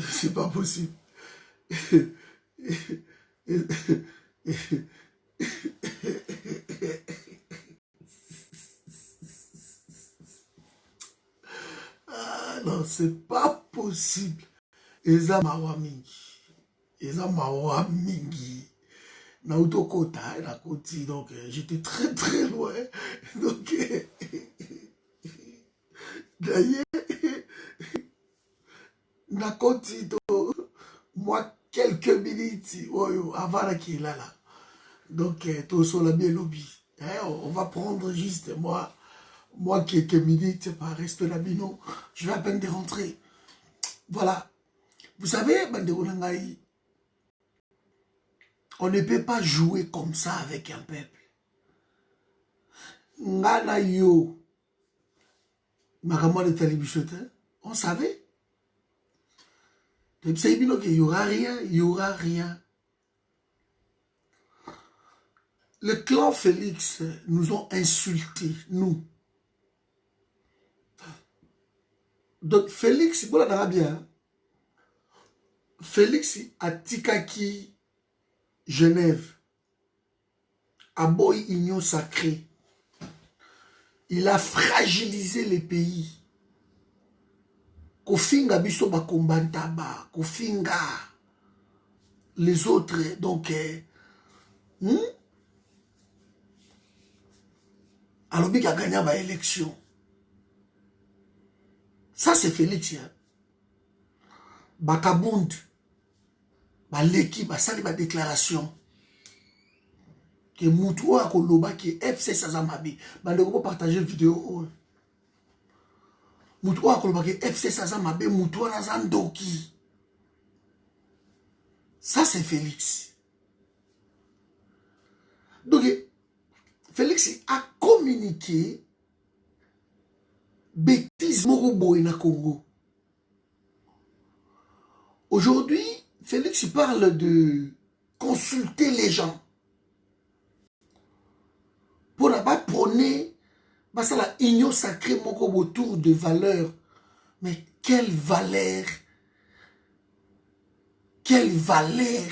C'est pas possible. Ah non, c'est pas possible. Eza mawa mingi. Eza mawa mingi. Na utokota, na koti, donc j'étais très très loin. Donc, d'ailleurs, na koti, moi, quelques minutes, avant qu'il est là. Donc, tout ça, la bien lobby. On va prendre juste moi quelques minutes par respect la bino. Je vais à peine de rentrer. Voilà. Vous savez, Bandeko Nangaï, on ne peut pas jouer comme ça avec un peuple. Ngana yo, Makamwa de Talibichote, on savait. Il n'y aura rien, il n'y aura rien. Le clan Félix nous ont insultés, nous. Donc Félix, voilà bien. Félix a Tikaki, Genève, a Boy Union Sacrée. Il a fragilisé les pays. Kofinga biso ba kombantaba, Kofinga les autres, donc alors il a gagné ba élection. Ça c'est Félix. Hein? Bakabund, l'équipe a sali ba déclaration que Moutoua Koloba qui FC Sazamabi. Bande ko partager vidéo. Moutoua Koloba qui FC Sazamabi, Moutoua Nazandoki. Ça c'est Félix. Donc Félix a communiqué bêtise Morobo na Congo. Aujourd'hui, Félix parle de consulter les gens. Pour ne pas prôner la union sacrée autour de valeurs. Mais quelle valeur? Quelle valeur?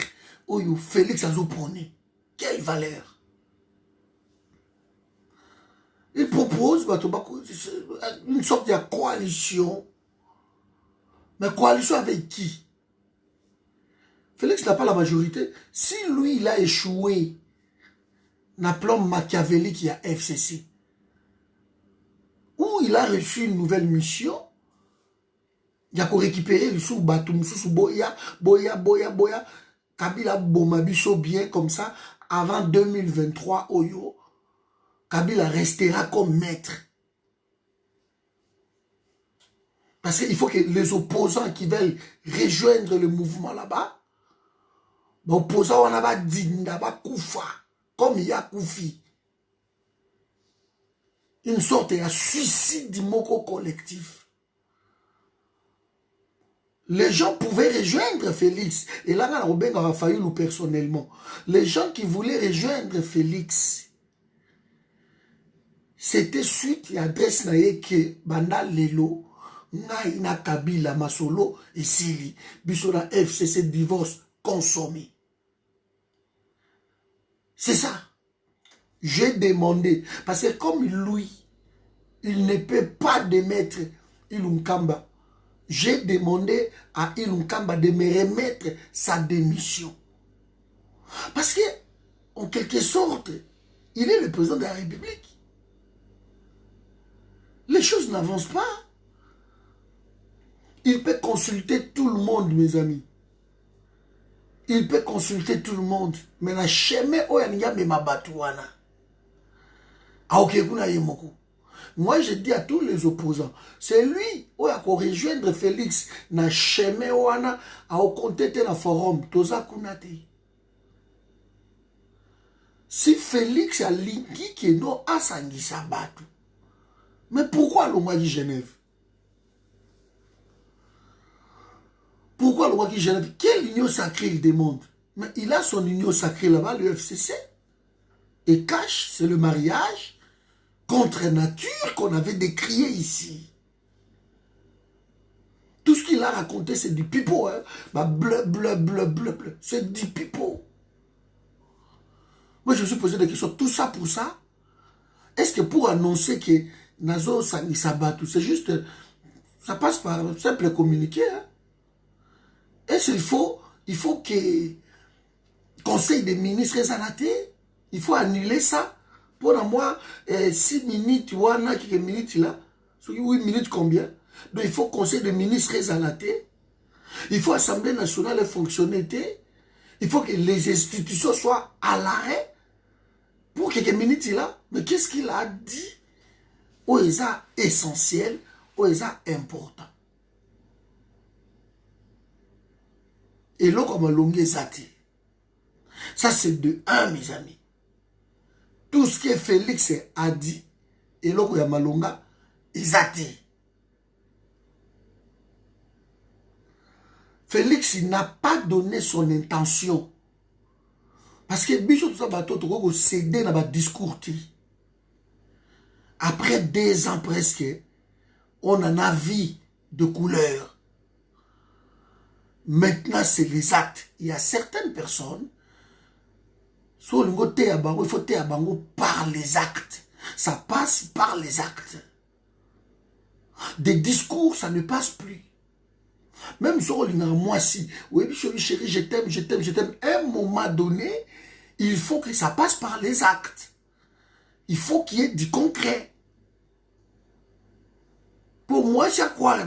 Oh, Félix a prôné. Quelle valeur? Il propose une sorte de coalition. Mais coalition avec qui? Félix n'a pas la majorité. Si lui, il a échoué, n'a plan machiavélique, il y a FCC. Ou il a reçu une nouvelle mission, il a récupéré le sous Batum, sous Boya, Kabila Bomabiso bien comme ça, avant 2023, Oyo, Kabila restera comme maître. Parce qu'il faut que les opposants qui veulent rejoindre le mouvement là-bas, les opposants, on a dit, Koufa, comme il y a Koufi. Une sorte de suicide du moko collectif. Les gens pouvaient rejoindre Félix. Et là, Robin a failli nous personnellement. Les gens qui voulaient rejoindre Félix, c'était suite à l'adresse que Banda Lelo, Naina Kabila Masolo et Sili, Bissona FCC divorce consommé. C'est ça. J'ai demandé, parce que comme lui, il ne peut pas démettre Ilunkamba, j'ai demandé à Ilunkamba de me remettre sa démission. Parce que, en quelque sorte, il est le président de la République. Les choses n'avancent pas. Il peut consulter tout le monde, mes amis. Il peut consulter tout le monde. Mais la chemin, oya niya me mabatouana. Aoke kuna yemoko. Moi, je dis à tous les opposants, c'est lui qui a rejoindre Félix na chemin wana a compter na forum toza kunate. Si Félix a lingi qui non a sangisa batu. Mais pourquoi le roi de Genève? Pourquoi le roi de Genève? Quelle union sacrée il demande? Mais il a son union sacrée là-bas, le FCC. Et cache, c'est le mariage contre nature qu'on avait décrié ici. Tout ce qu'il a raconté, c'est du pipeau. Hein? Bah, bleu, bleu, bleu, bleu, bleu. C'est du pipeau. Moi, je me suis posé des questions. Tout ça pour ça? Est-ce que pour annoncer que Nazo Sangisabatu, c'est juste... Ça passe par un simple communiqué. Hein? Est-ce qu'il faut que Conseil des ministres Zanaté, il faut annuler ça. Pour moi, 6 minutes, wana, quelques minutes là. 8 minutes combien? Donc il faut Conseil des ministres Zanaté. Il faut Assemblée nationale fonctionner. Il faut que les institutions soient à l'arrêt. Pour quelques minutes là. Mais qu'est-ce qu'il a dit? Où est ça essentiel? Où est ça important? Et là, comme longue zati. Ça, c'est de un, mes amis. Tout ce que Félix a dit, et là, il y a Malonga, zati. Félix n'a pas donné son intention. Parce que Bichot, tout ça, il a cédé dans le discours. Après 2 ans presque, on en a vu de couleur. Maintenant, c'est les actes. Il y a certaines personnes, il faut par les actes. Ça passe par les actes. Des discours, ça ne passe plus. Même sur moi, si, oui, chérie, je t'aime, je t'aime, je t'aime. À un moment donné, il faut que ça passe par les actes. Il faut qu'il y ait du concret. Pour moi, chaque fois,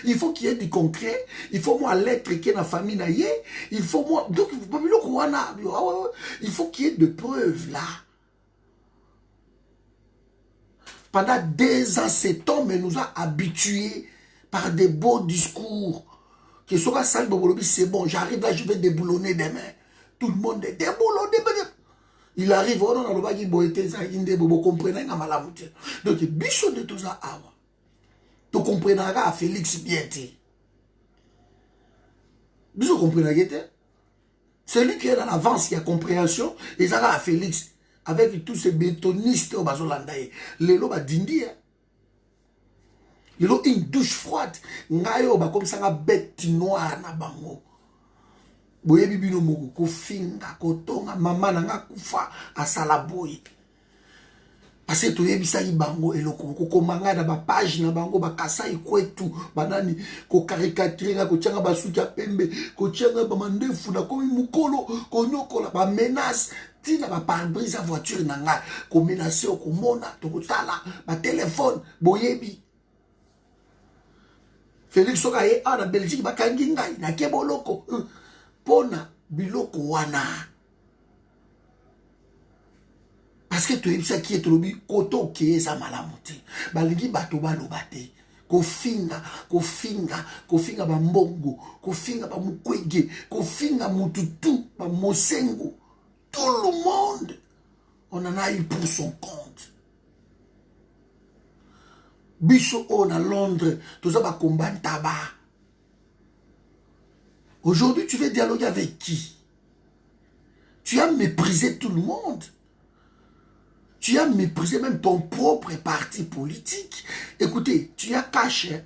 il faut qu'il y ait du concret. Il faut moi l'être qui est dans la famille. Il faut moi. Donc, il faut qu'il y ait de preuves là. Pendant 2 ans, cet homme nous a habitués par des beaux discours. Que soit ça, c'est bon, j'arrive là, je vais déboulonner demain. Tout le monde est déboulonné. Il arrive, on a le baguette, vous comprenez, donc, bichon de tout ça, tu comprendras Félix Bienti. Vous comprenez, celui qui est dans l'avance, qui a compréhension, et ça va à Félix, avec tous ces bétonistes au Bazolandaï, les lots dindi, les lots une douche froide, ngayo, comme ça, une bête noire, na bango. Boye bibino moko ko finga ko tonga mama nanga kufa asala boy parce que to yebisa bango eloko ko komanga na ba page na bango ba kasa ikwetu banani ko caricature ko tianga basuki ya pembe ko tianga ba mandefu na ko mukolo ko nyokola ba menace tina ba pare-brise voiture nanga ko menacer ko mona to ko tala ba téléphone boyebi Félix Sokaye na Belgique ba kangi ngai na keboloko Pona biloko wana. Parce que tu es ça qui est trop bi koto qui est ça malamuti. Balingi bato balobate. Kofinga ba mbongo, kofinga ba mukwege, kofinga mututu, ba mosengo. Tout le monde on en a eu pour son compte. Bicho on à Londres, tout ça ba combat tabac. Aujourd'hui, tu veux dialoguer avec qui? Tu as méprisé tout le monde. Tu as méprisé même ton propre parti politique. Écoutez, tu as caché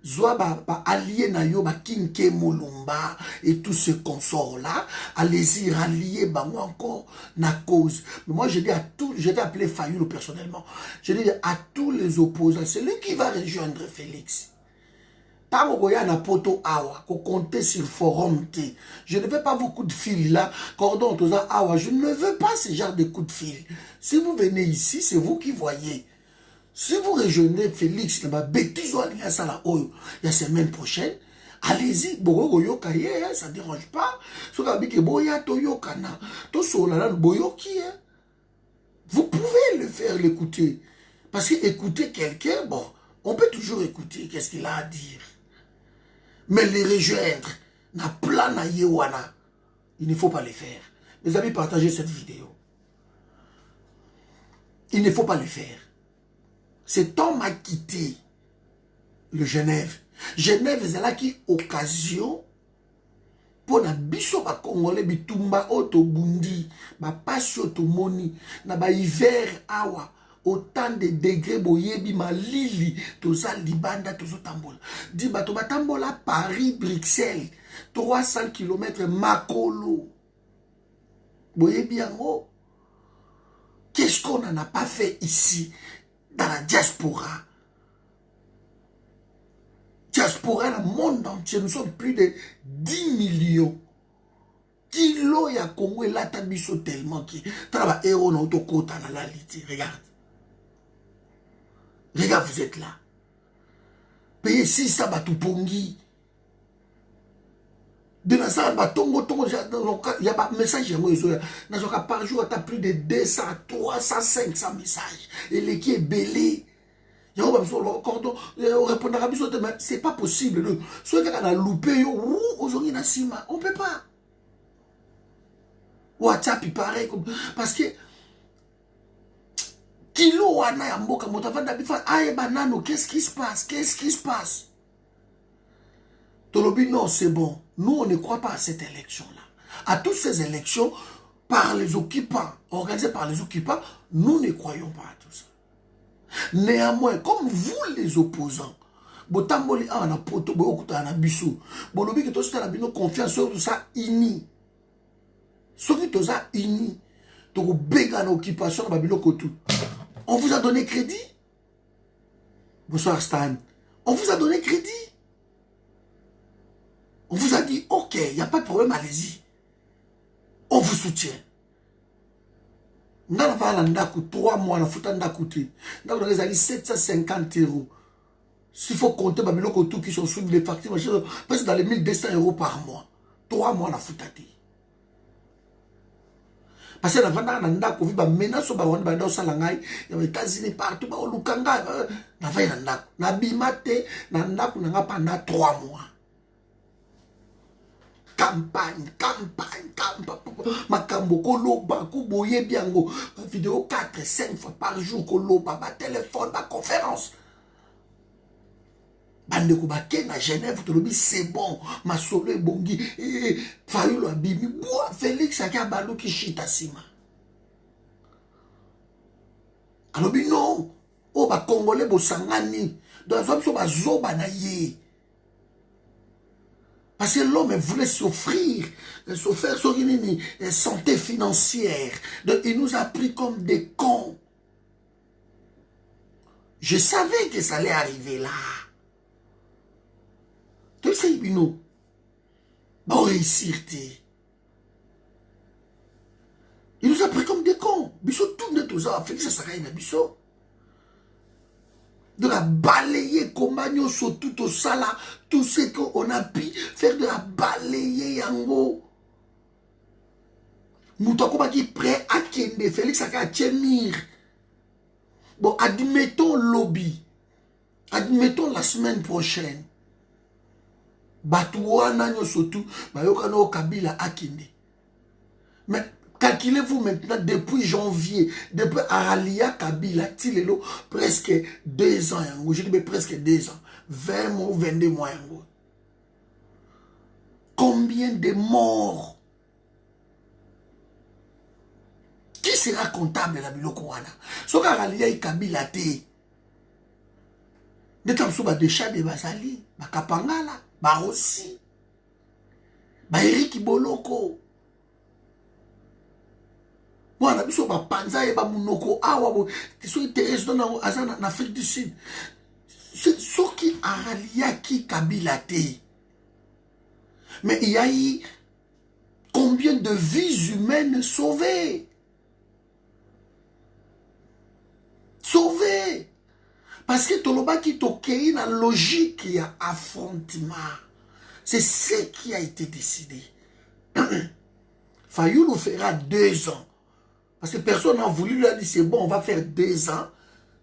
Zouaba allié Nayo, Kinke Molumba et tous ces consorts-là. Allez-y, rallier Bango encore na cause. Mais moi, je dis à tous, je vais appeler Fayoulou personnellement. Je dis à tous les opposants, c'est lui qui va rejoindre Félix. Na poto awa, ko compter sur forum T. Je ne veux pas vos coups de fil là, cordon tout ça awa. Je ne veux pas ce genre de coups de fil. Si vous venez ici, c'est vous qui voyez. Si vous rejoignez Félix, il y a bêtise la semaine prochaine. Allez-y, ça ne dérange pas. Vous pouvez le faire, l'écouter. Parce que écouter quelqu'un, bon, on peut toujours écouter qu'est-ce qu'il a à dire. Mais les rejoindre, na plan na yewana, il ne faut pas le faire. Mes amis, partagez cette vidéo. Il ne faut pas le faire. Cet homme a quitté le Genève. Genève, c'est là qui occasion pour na biso ba Congolais bitumba auto bundi, ba pasi auto moni, na ba hiver awa, autant de degrés boyebi malili, toza libanda tozo tambola. Di bato batambola Paris, Bruxelles, 300 km makolo. Boyebi yango. Qu'est-ce qu'on n'en a pas fait ici, dans la diaspora? Diaspora, le monde entier, nous sommes plus de 10 millions. Kilo ya Congo et là, tabiso tellement qui travaille héros dans l'autocôte dans la lité. Regarde. Regarde, vous êtes là. Payez 600 batupongi. De la salle, il y a un message par jour, tu as plus de 200, 300, 500 messages. Et les qui est belé. C'est pas possible. Soit quelqu'un a loupé, aujourd'hui, on ne peut pas. WhatsApp, il paraît. Parce que, kilo wana ya mboka, qu'est-ce qui se passe? Qu'est-ce qui se passe? Tolobi, non, c'est bon. Nous, on ne croit pas à cette élection-là. À toutes ces élections, par les occupants, organisées par les occupants, nous ne croyons pas à tout ça. Néanmoins, comme vous, les opposants, botamboli a na poto bokuta na biso, bolobi que tout ça na bino confiance sur tout ça ini. Sur tout ça ini. Donc béga na occupation na babilo kotu. On vous a donné crédit? Bonsoir Stan. On vous a donné crédit? On vous a dit, ok, il n'y a pas de problème, allez-y. On vous soutient. Nous avons 3 mois, nous avons 750 euros. S'il faut compter les qui sont sous les factures, presque dans les 1200 euros par mois. 3 mois, nous avons parce que nous avons des menaces, nous avons des États-Unis partout, nous avons des pendant 3 mois. Campagne, makambo koloba, kuboye biango, vidéo 4, 5 fois par jour, koloba, ba téléphone, ba conférence. Bande kubake na Genève, tolobi c'est bon, ma solo e bongi, fayulo abimi, bois Félix a balo ki chita sima. Alobi non, oh ba Congolais bo sangani, dans la zone ba zoba na ye. Parce que l'homme voulait s'offrir une santé financière. Donc, il nous a pris comme des cons. Je savais que ça allait arriver là. Tu sais, Bino, bon réussir. Il nous a pris comme des cons. Bisso, tout net aux gens, Félix Sarayna Bisso. De la balayer, Komagno, tout au sala, tout ce qu'on a pu faire de la balayer yango. Moutakoma qui est prêt à Kende, Félix à tenir. Bon, admettons lobby. Admettons la semaine prochaine. Batouana nyo sotu, bayokano Kabila à Kende. Mais calculez-vous maintenant, depuis janvier, depuis Aralia Kabila, Tilelo, presque 2 ans, je dis presque 2 ans, 20 mois, 22 mois. Combien de morts? Qui sera comptable la Bilokouana? Ce qu'Aralia et Kabila te, de Tamsou Badesha de Basali, Bakapangala, Barossi, Baeriki Boloko. Moi, je suis panza et bamunoko awa qui sont intéressés en Afrique du Sud. C'est ce qui a rallié qui Kabila te. Mais il y a eu combien de vies humaines sauvées? Sauvées. Parce que Toloba qui toquait la logique il y a affrontement. C'est ce qui a été décidé. Fayoulou fera 2 ans. Parce que personne n'a voulu, lui a dit c'est bon, on va faire 2 ans.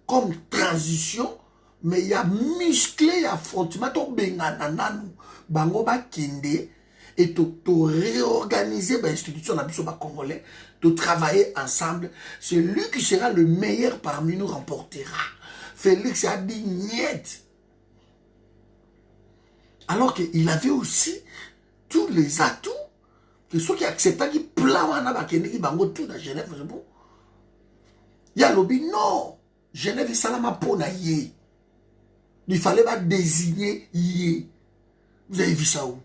comme transition, mais il y a musclé, il y a affrontement, bango ba kende, et tu réorganiser l'institution congolais, de travailler ensemble. Celui qui sera le meilleur parmi nous remportera. Félix a dit niet. Alors qu'il avait aussi tous les atouts que ceux qui acceptaient qui plawana bakende qui bango tout dans Genève, c'est bon. Il y a lobby, non. Genève est salama pona yé. Il fallait pas désigner yé. Vous avez vu ça où?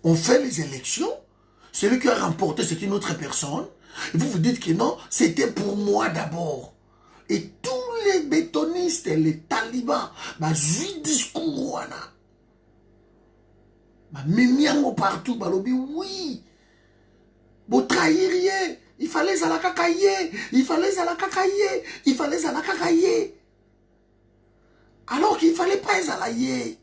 On fait les élections. Celui qui a remporté, c'est une autre personne. Et vous vous dites que non, c'était pour moi d'abord. Et tous les bétonistes, les talibans, bah, zui discours, wana. Bah, mimiango partout, bah, lobby, oui. Vous trahiriez. Il fallait zalakakaye. Il fallait zalakakaye. Il fallait zalakakaye. Alors qu'il ne fallait pas zalaye.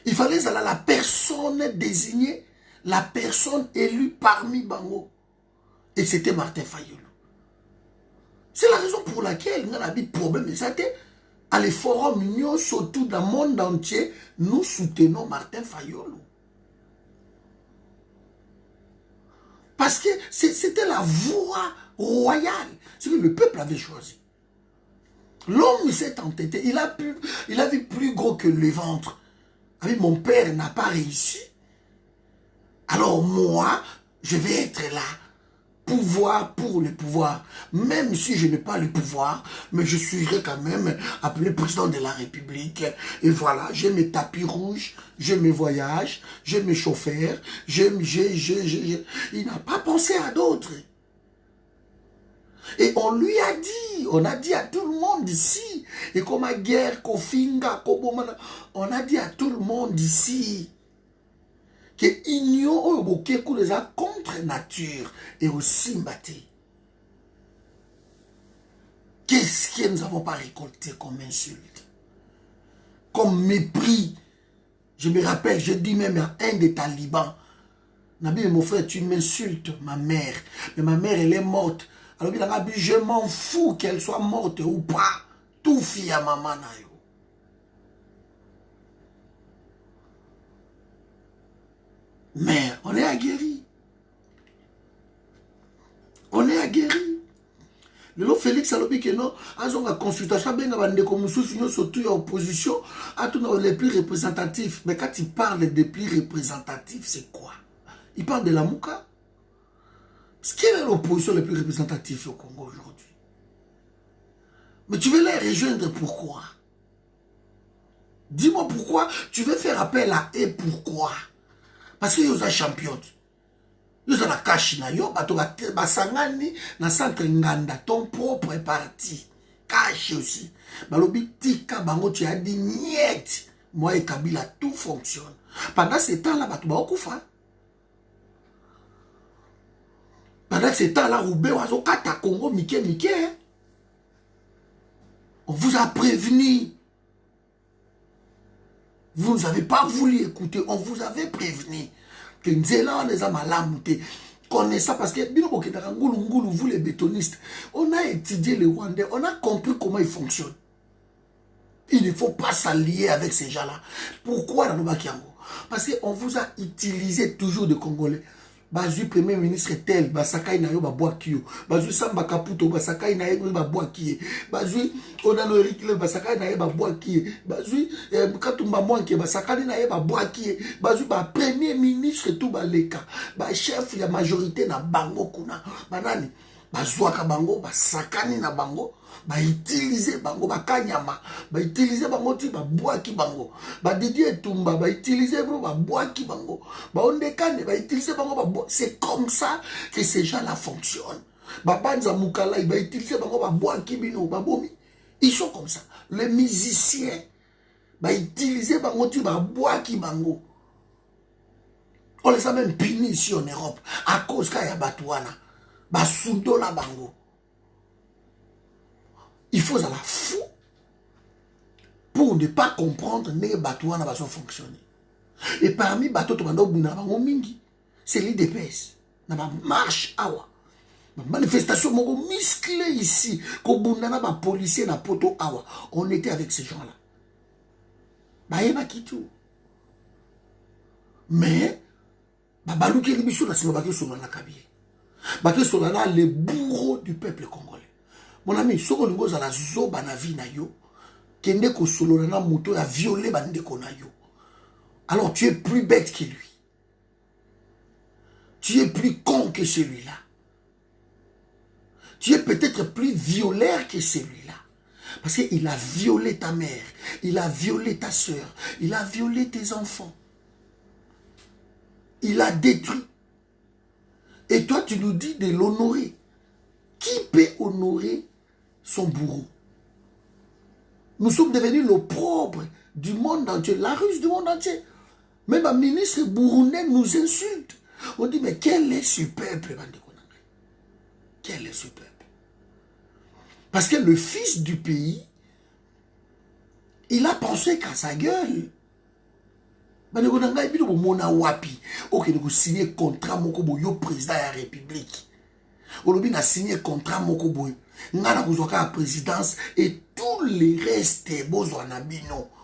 Il fallait la personne désignée, la personne élue parmi Bango. Et c'était Martin Fayulu. C'est la raison pour laquelle on a des problèmes. À les forums, surtout dans le monde entier, nous soutenons Martin Fayulu. Parce que c'était la voie royale. C'est que le peuple avait choisi. L'homme s'est entêté. Il a vu plus gros que le ventre. Avec mon père n'a pas réussi. Alors moi, je vais être là. Pouvoir pour le pouvoir. Même si je n'ai pas le pouvoir, mais je serai quand même appelé président de la République. Et voilà, j'ai mes tapis rouges, j'ai mes voyages, j'ai mes chauffeurs, Il n'a pas pensé à d'autres. Et on lui a dit, on a dit à tout le monde ici, et comme à guerre, Kofinga, Kobomana, on a dit à tout le monde ici, que l'union contre nature et aussi mbaté. Qu'est-ce que nous n'avons pas récolté comme insulte, comme mépris? Je me rappelle, je dis même à un des talibans, Nabi, mon frère, tu m'insultes ma mère, mais ma mère, elle est morte. Alors, je m'en fous qu'elle soit morte ou pas. Tout fille à maman. Mais on est aguerri. On est aguerri. Le Félix a dit que non, à la consultation, surtout l'opposition, à tous les plus représentatifs. Mais quand il parle des plus représentatifs, c'est quoi? Il parle de la Mouka. Quelle est l'opposition la plus représentative au Congo aujourd'hui? Mais tu veux les rejoindre pourquoi? Dis-moi pourquoi tu veux faire appel à eux, pourquoi? Parce que vous êtes championne. Vous êtes la cache na yo, basangani na centre nganda, ton propre parti. Cache aussi. Balobi tika bango tu as dit niet. Moi et Kabila, tout fonctionne. Pendant ce temps-là, bato ba okufa. Pendant ce temps-là, Roubé, Kata Congo, Mike. On vous a prévenu. Vous n'avez pas voulu écouter. On vous avait prévenu. Que Nzela, on les a malamoutés. Connaissez ça parce que, vous les bétonistes, on a étudié les Rwandais. On a compris comment ils fonctionnent. Il ne faut pas s'allier avec ces gens-là. Pourquoi dans le Bakiango? Parce qu'on vous a utilisé toujours de Congolais. Bazui premier ministre tel, Basakai na yo babwaki yo. Bazui Samba Kaputo, Basakai na yo babwaki. Bazui Onano Erikle, Basakai na yo babwaki. Bazui Katumba Mwanke, Basakai na yo babwaki. Bazui ba premier ministre tout baleka. Ba chef ya majorité na bango kuna. Banani bazwaka bango, basakani na bango. Ba utiliser bango bakanyama, ba utiliser bango ti ba boaki bango, ba Didier Tumba ba utiliser ba boaki bango, ba Ondekane ba utiliser bango ba. C'est comme ça que ces gens-là fonctionnent. Ba Banza Mukala ba utiliser bango ba boaki bino ba bomi. Ils sont comme ça. Les musiciens ba utiliser bango ti ba boaki bango. On les a même punis ici en Europe à cause kaya batouana ba soudo la bango. Il faut à la fou pour ne pas comprendre que Batouana va fonctionner. Et parmi Bateau Tomando Buna, c'est l'IDPS. N'a pas marche awa. Manifestation moko musclé ici. Kobundana ba policier na poto awa. On était avec ces gens-là. Bayeba kitu. Mais baluki libiso na sima baki solo na kabiye. Baki solo na les bourreaux du peuple congolais. Mon ami, soko lingo za la zoba na vie na yo. Kende ko solo na moto ya violer bande ko na yo. Alors tu es plus bête que lui. Tu es plus con que celui-là. Tu es peut-être plus violeur que celui-là. Parce qu'il a violé ta mère, il a violé ta soeur, il a violé tes enfants. Il a détruit. Et toi, tu nous dis de l'honorer. Qui peut honorer son bourreau? Nous sommes devenus l'opprobre du monde entier, la ruse du monde entier. Même un ministre burundais nous insulte. On dit, mais quel est ce peuple? Quel est ce peuple? Parce que le fils du pays, il a pensé qu'à sa gueule. Il a signé contrat au président de la République. Il a signé contrat il a la présidence et tous les restes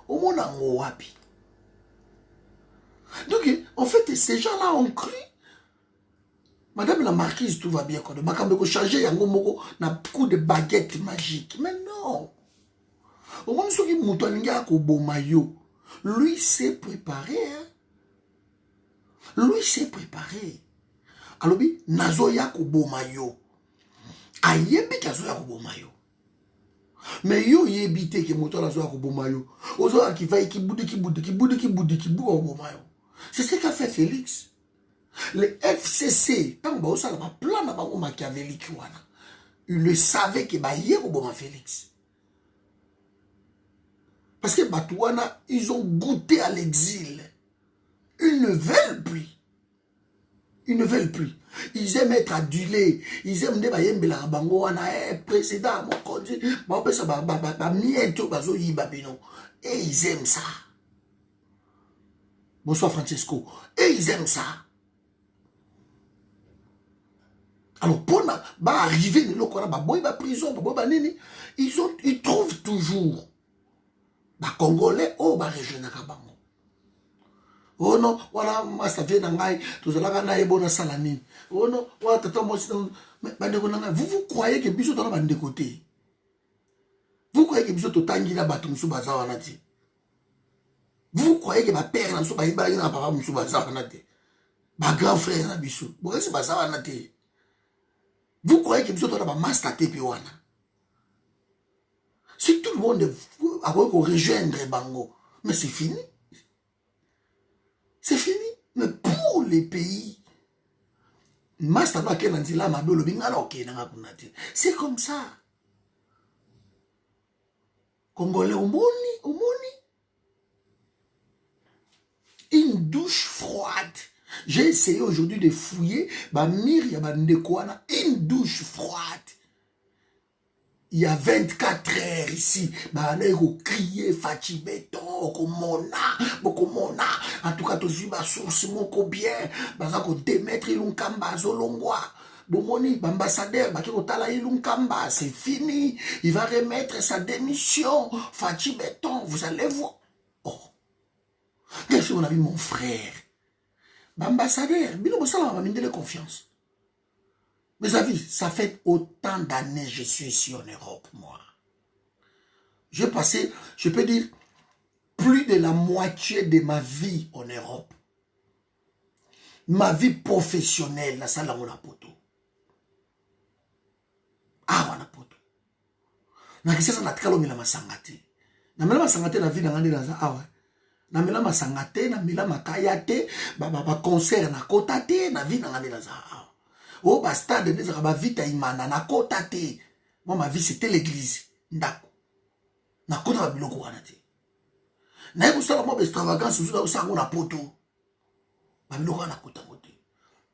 au monde wapi. Donc, en fait, ces gens-là ont cru. Madame la marquise, tout va bien. Quand on a changé, il y a un coup de baguette magique. Mais non. Au moins, ceux qui m'ont lui s'est préparé. Hein? Lui s'est préparé. Alors, Nazoya Kobomayo. Ayebi Kazoya Kobomayo. Mais yo yebite que moto Nazoya Kobomayo. Ozo qui va qui boudi. C'est ce qu'a fait Félix. Le FCC, quand on a un plan de machiavélique, il le savait que hier au Félix. Parce que Batouana, ils ont goûté à l'exil. Ils ne veulent plus. Ils ne veulent plus. Ils aiment être adulés. Ils aiment dire bango président, mon conduit, et ils aiment ça. Bonsoir Francesco. Et ils aiment ça. Alors, pour arriver de prison, ils trouvent toujours les Congolais au région. Oh non, voilà, ça vient d'Angaï, tout cela va bon salanine. Oh non, voilà, vous croyez que Bissot dans le côté? Vous croyez que Bissot Tangi la batum sous bazar anati? Vous croyez que ma père n'a pas eu un papa sous bazar anati? Ma grand frère n'a Bissot. Pourquoi c'est bazar anati? Vous croyez que Bissot dans la master TP1? Si tout le monde a rejoindre Bango, mais c'est fini. C'est fini. Mais pour les pays, c'est comme ça. Congolais, au moni. Une douche froide. J'ai essayé aujourd'hui de fouiller. Une douche froide. Il y a 24 heures ici. Il faut crier, Fachi Béton, Mona. En tout cas, tu as source bien. Il faut démettre Ilunkamba, Zolongwa. Bomoni, l'ambassadeur, c'est fini. Il va remettre sa démission. Fachi Béton, vous allez voir. Oh. Qu'est-ce qu'on a vu, mon frère? L'ambassadeur, il m'a mis de confiance. Mes amis, ça fait autant d'années que je suis ici en Europe, moi. J'ai passé, je peux dire, plus de la moitié de ma vie en Europe. Ma vie professionnelle, la salle à mon apoto. Ah, mon apoto. Na kisa na tkalo mila masangate. Na mila masangate na vie na ngandi na za awa. Na mila masangate, na mila makayate, ba concert na kotate, na vie na ngandi na za awa. Oh, bah, stade, ba vita imana, na kota te. Moi, ma vie, c'était l'église. Ndako. Na kota ba biloko wana te. Na yebo sala mo extravagance, usuda usango na poto. Ba biloko wana kota mote.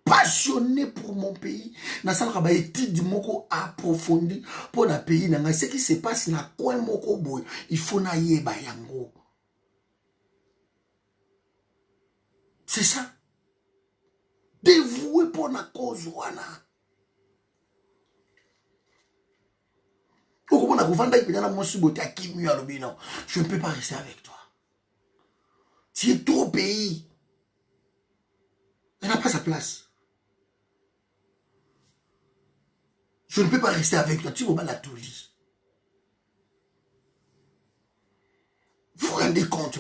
Passionné pour mon pays. Na sala ba étude moko approfondi pour na pays na ce qui se passe na coin moko boy. Il faut na yeba yango. C'est ça. Dévoué pour la cause wana. Je ne peux pas rester avec toi. Tu es trop pays. Elle n'a pas sa place. Je ne peux pas rester avec toi. Tu vas la tout dire. Vous vous rendez compte,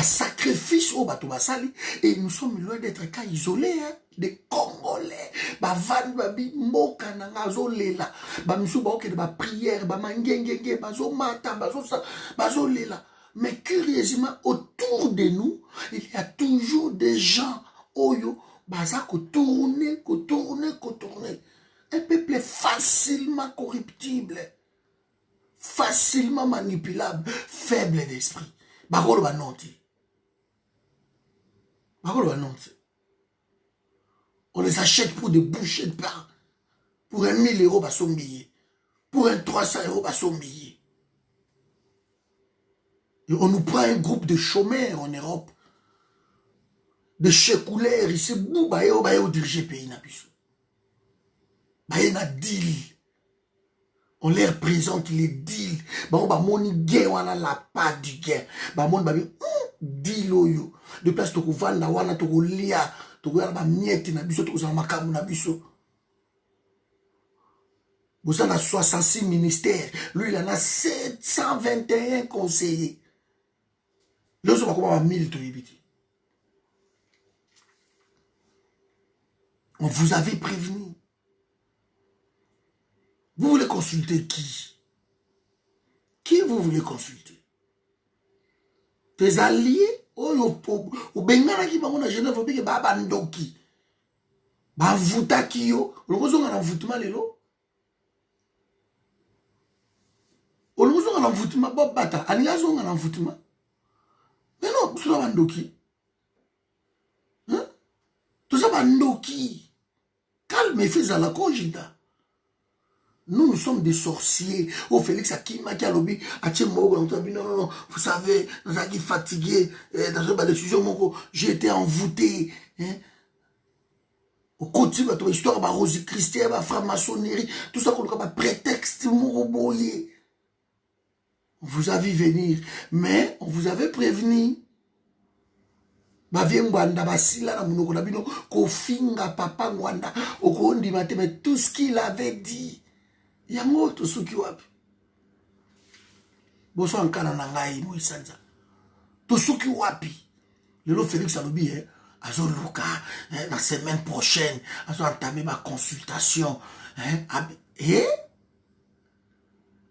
sacrifice au bateau basali, et nous sommes loin d'être cas isolés, hein, des Congolais. Van babi moka nanga zolela, misu ba ok de ba prière, mangengenge, bazo mata, bazo lela. Mais curieusement, autour de nous, il y a toujours des gens oyo baza ko tourner. Un peuple facilement corruptible. Facilement manipulable, faible d'esprit. Bagolo banonti. On les achète pour des bouchées de pain. Pour 1 000 euros, son billet. Pour 300 euros, son billet. Et on nous prend un groupe de chômeurs en Europe. De chécouleurs, ici, boubaïo, diriger le pays. Baïna deal. On leur présente les deals. Moni gain, on a la part du gain. Moni babi deal oyo. De place toko vanda wana toko lia, toko yala ba miette na biso toko za makamu na biso. Vous en a 66 ministères. Lui il en a 721 conseillers. Les autres comment 1000 to yibiti. On vous avait prévenu. Vous voulez consulter qui? Qui vous voulez consulter? Tes alliés? Ou bengana ki bango na Genève obi ke ba bandoki. Ba vuta ki yo. Olokozo nga na vutuma lelo. Olokozo nga na vutuma Bob Bata. Anigazo nga na vutuma. Mais non, tout ça bandoki. Hein? Tout ça bandoki. Calme fais à la cogita. Nous sommes des sorciers. Oh, Félix Akima qui a lobby, non, vous savez, nous sommes fatigués, dans une décision, j'ai été envoûté. Hein? Au côté de l'histoire, ma Rosie Christian, ma franc-maçonnerie, tout ça, qu'on a prétexte, on vous a vu venir, mais on vous avait prévenu. Tout ce qu'il avait dit. Yango to suki wapi. Boso ankana na ngai mo isanza. To suki wapi. Lelo Félix alobi azo luka la semaine prochaine azo entamer ma consultation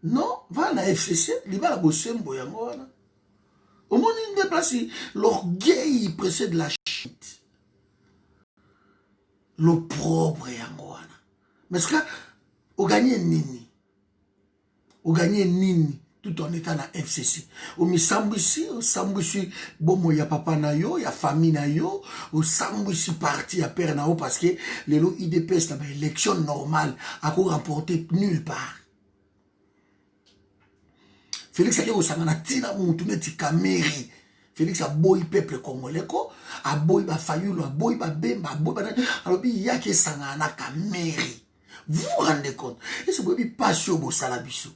non va na FCC libala bosembo yango wana. Au moins une place l'orgueil précède la chute. L'opprobre yango wana. Mais ce que au gagner nini tout en étant na FCC au misambisi bomo ya papa na yo ya famille na yo au sambisi parti ya père na yo parce que les lots IDPS na élection normale a remporté nulle part. Félix a dit sangana tina mutu neti kameri. Félix a boy peuple congolais ko a boy ba fayulu a boy ba bemba a boy ba alors bi yake sangana kameri. Vous vous rendez compte? Et c'est Bobi Passion au Salabiso.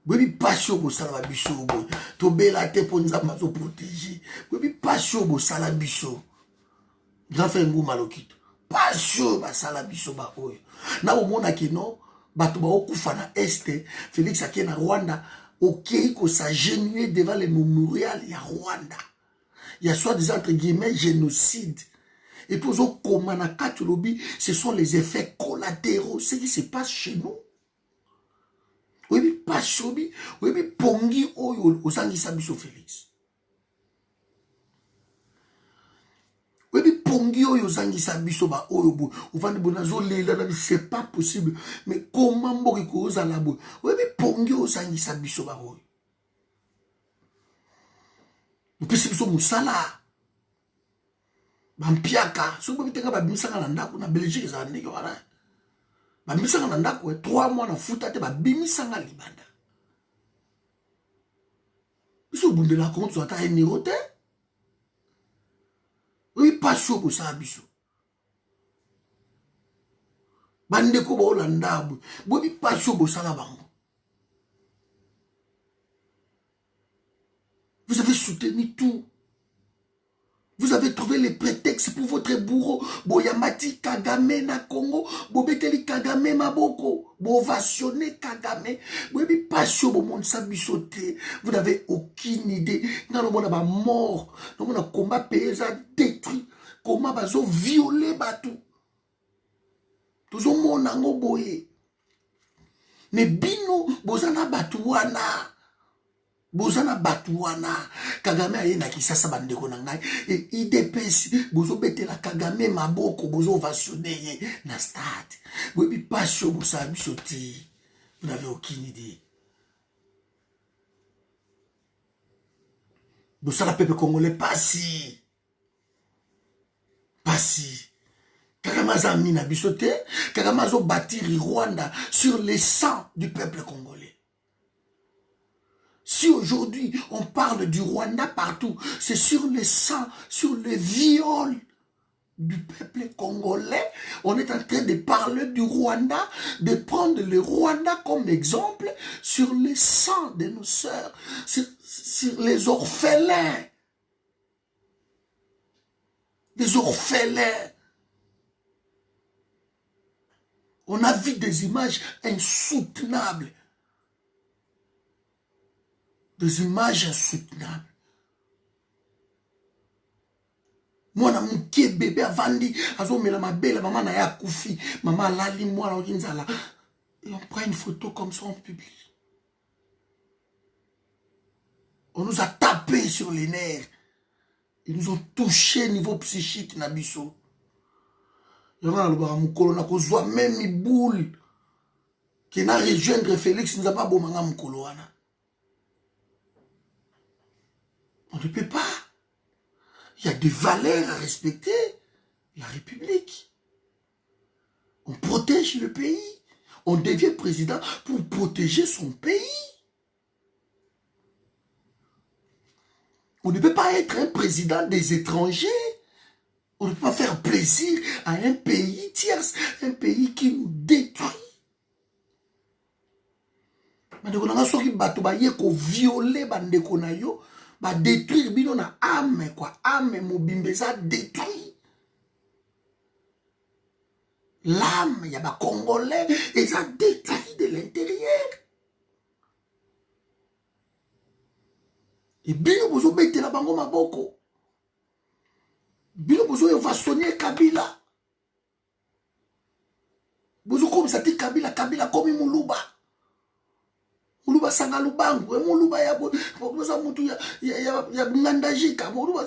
Bobi Passion au Salabiso. Tobé la te pour nous protéger. Bobi Passion au Salabiso. Grand frère Ngou Malokito. Passion au Salabiso. Na au monde qui non, bato ba okufa na Est, Félix Ake na Rwanda, ok, ko s'agenouiller devant le mémorial ya Rwanda. Il y a soi-disant entre guillemets génocide. Et puis, ce sont les effets collatéraux, ce qui se passe chez nous. Oui, mais pas chobi, oui, mais pongi au sangisa biso Félix. Oui, mais pongi au sangisa biso ba oyo, au vent bonazo lela, c'est pas possible. Mais comment mboki ko za labo? Oui, mais pongi au sangisa biso ba oyo. Nous pensons que musala. Bampiaka, si vous avez un bimisanga na ndako na Belgique za ndenge wana. Bamisanga na ndako 3 mois na futa te bimisanga libanda. Biso bundela compte so ata eniro te. Oui, pas chaud pour ça biso. bandeko baolanda bwe boyebi pasi oyo bosala bango. Vous avez soutenu tout. Vous avez trouvé les prétextes pour votre bourreau. Boyamati Kagame na Congo. Bobeteli Kagame maboko. Bovationné Kagame. Boyebi passion bo monde sa bisoté. Vous n'avez aucune idée. Dans le monde a mort. Dans le monde a combat paysan détruit. Comment bazo violé batou. Tous au monde nango boye. Mais bino bozana batouana. Bozana batuana Kagame aye na kisasa bandeko na ngai et IDPS bozo betela Kagame maboko bozo ovationné ye na stade webi passion bosa bisoti. Vous n'avez aucune idée. Bosa la peuple congolais pasi Kagame azami na bisoté. Kagame azo bâtir Rwanda sur les sangs du peuple congolais. Si aujourd'hui on parle du Rwanda partout, c'est sur le sang, sur le viol du peuple congolais. On est en train de parler du Rwanda, de prendre le Rwanda comme exemple sur le sang de nos sœurs, sur les orphelins. Les orphelins. On a vu des images insoutenables. Des images insoutenables. Moi, na mouké bébé avandi, azo mela ma belle, maman na ya koufi, maman lali moi la kinzala. Et on prend une photo comme ça en public. On nous a tapé sur les nerfs. Ils nous ont touché niveau psychique nabiso. Yama na lobara mukolo na kozwa même mi boule qui n'a rejoindre Félix nous a pas bomanga mukolo wana. On ne peut pas. Il y a des valeurs à respecter. La République. On protège le pays. On devient président pour protéger son pays. On ne peut pas être un président des étrangers. On ne peut pas faire plaisir à un pays tierce, un pays qui nous détruit. Bandeko na soki bato ba ye ko violer bandeko na yo. Ba détruire bino na âme quoi, âme mobimbeza détruit. L'âme ya ba congolais et ça détruit de l'intérieur. Et bino bozo bete la bango maboko. Bino bozo va sonner Kabila. Bozo comme ça ti Kabila comme Muluba. Muluba sanga lubangu, Muluba ya mutu ya ngandajika, Muluba.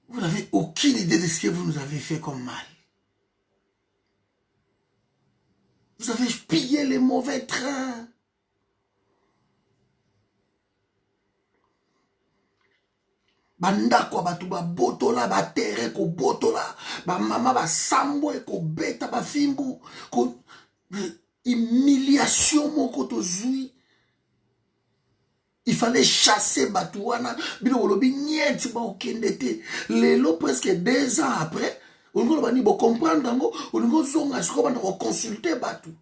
Vous n'avez aucune idée de ce que vous nous avez fait comme mal. Vous avez pillé les mauvais trains. Banda kwa batu ba botola ba terre ko botola ba mama ba sambo ko beta ba fimbu ko humiliation moko tozui. Il fallait chasser Batouana. Bino olobi niet ba okendete. Lelo presque 2 ans après, on va comprendre dango, on va zonga siko bana ko consulter Batou.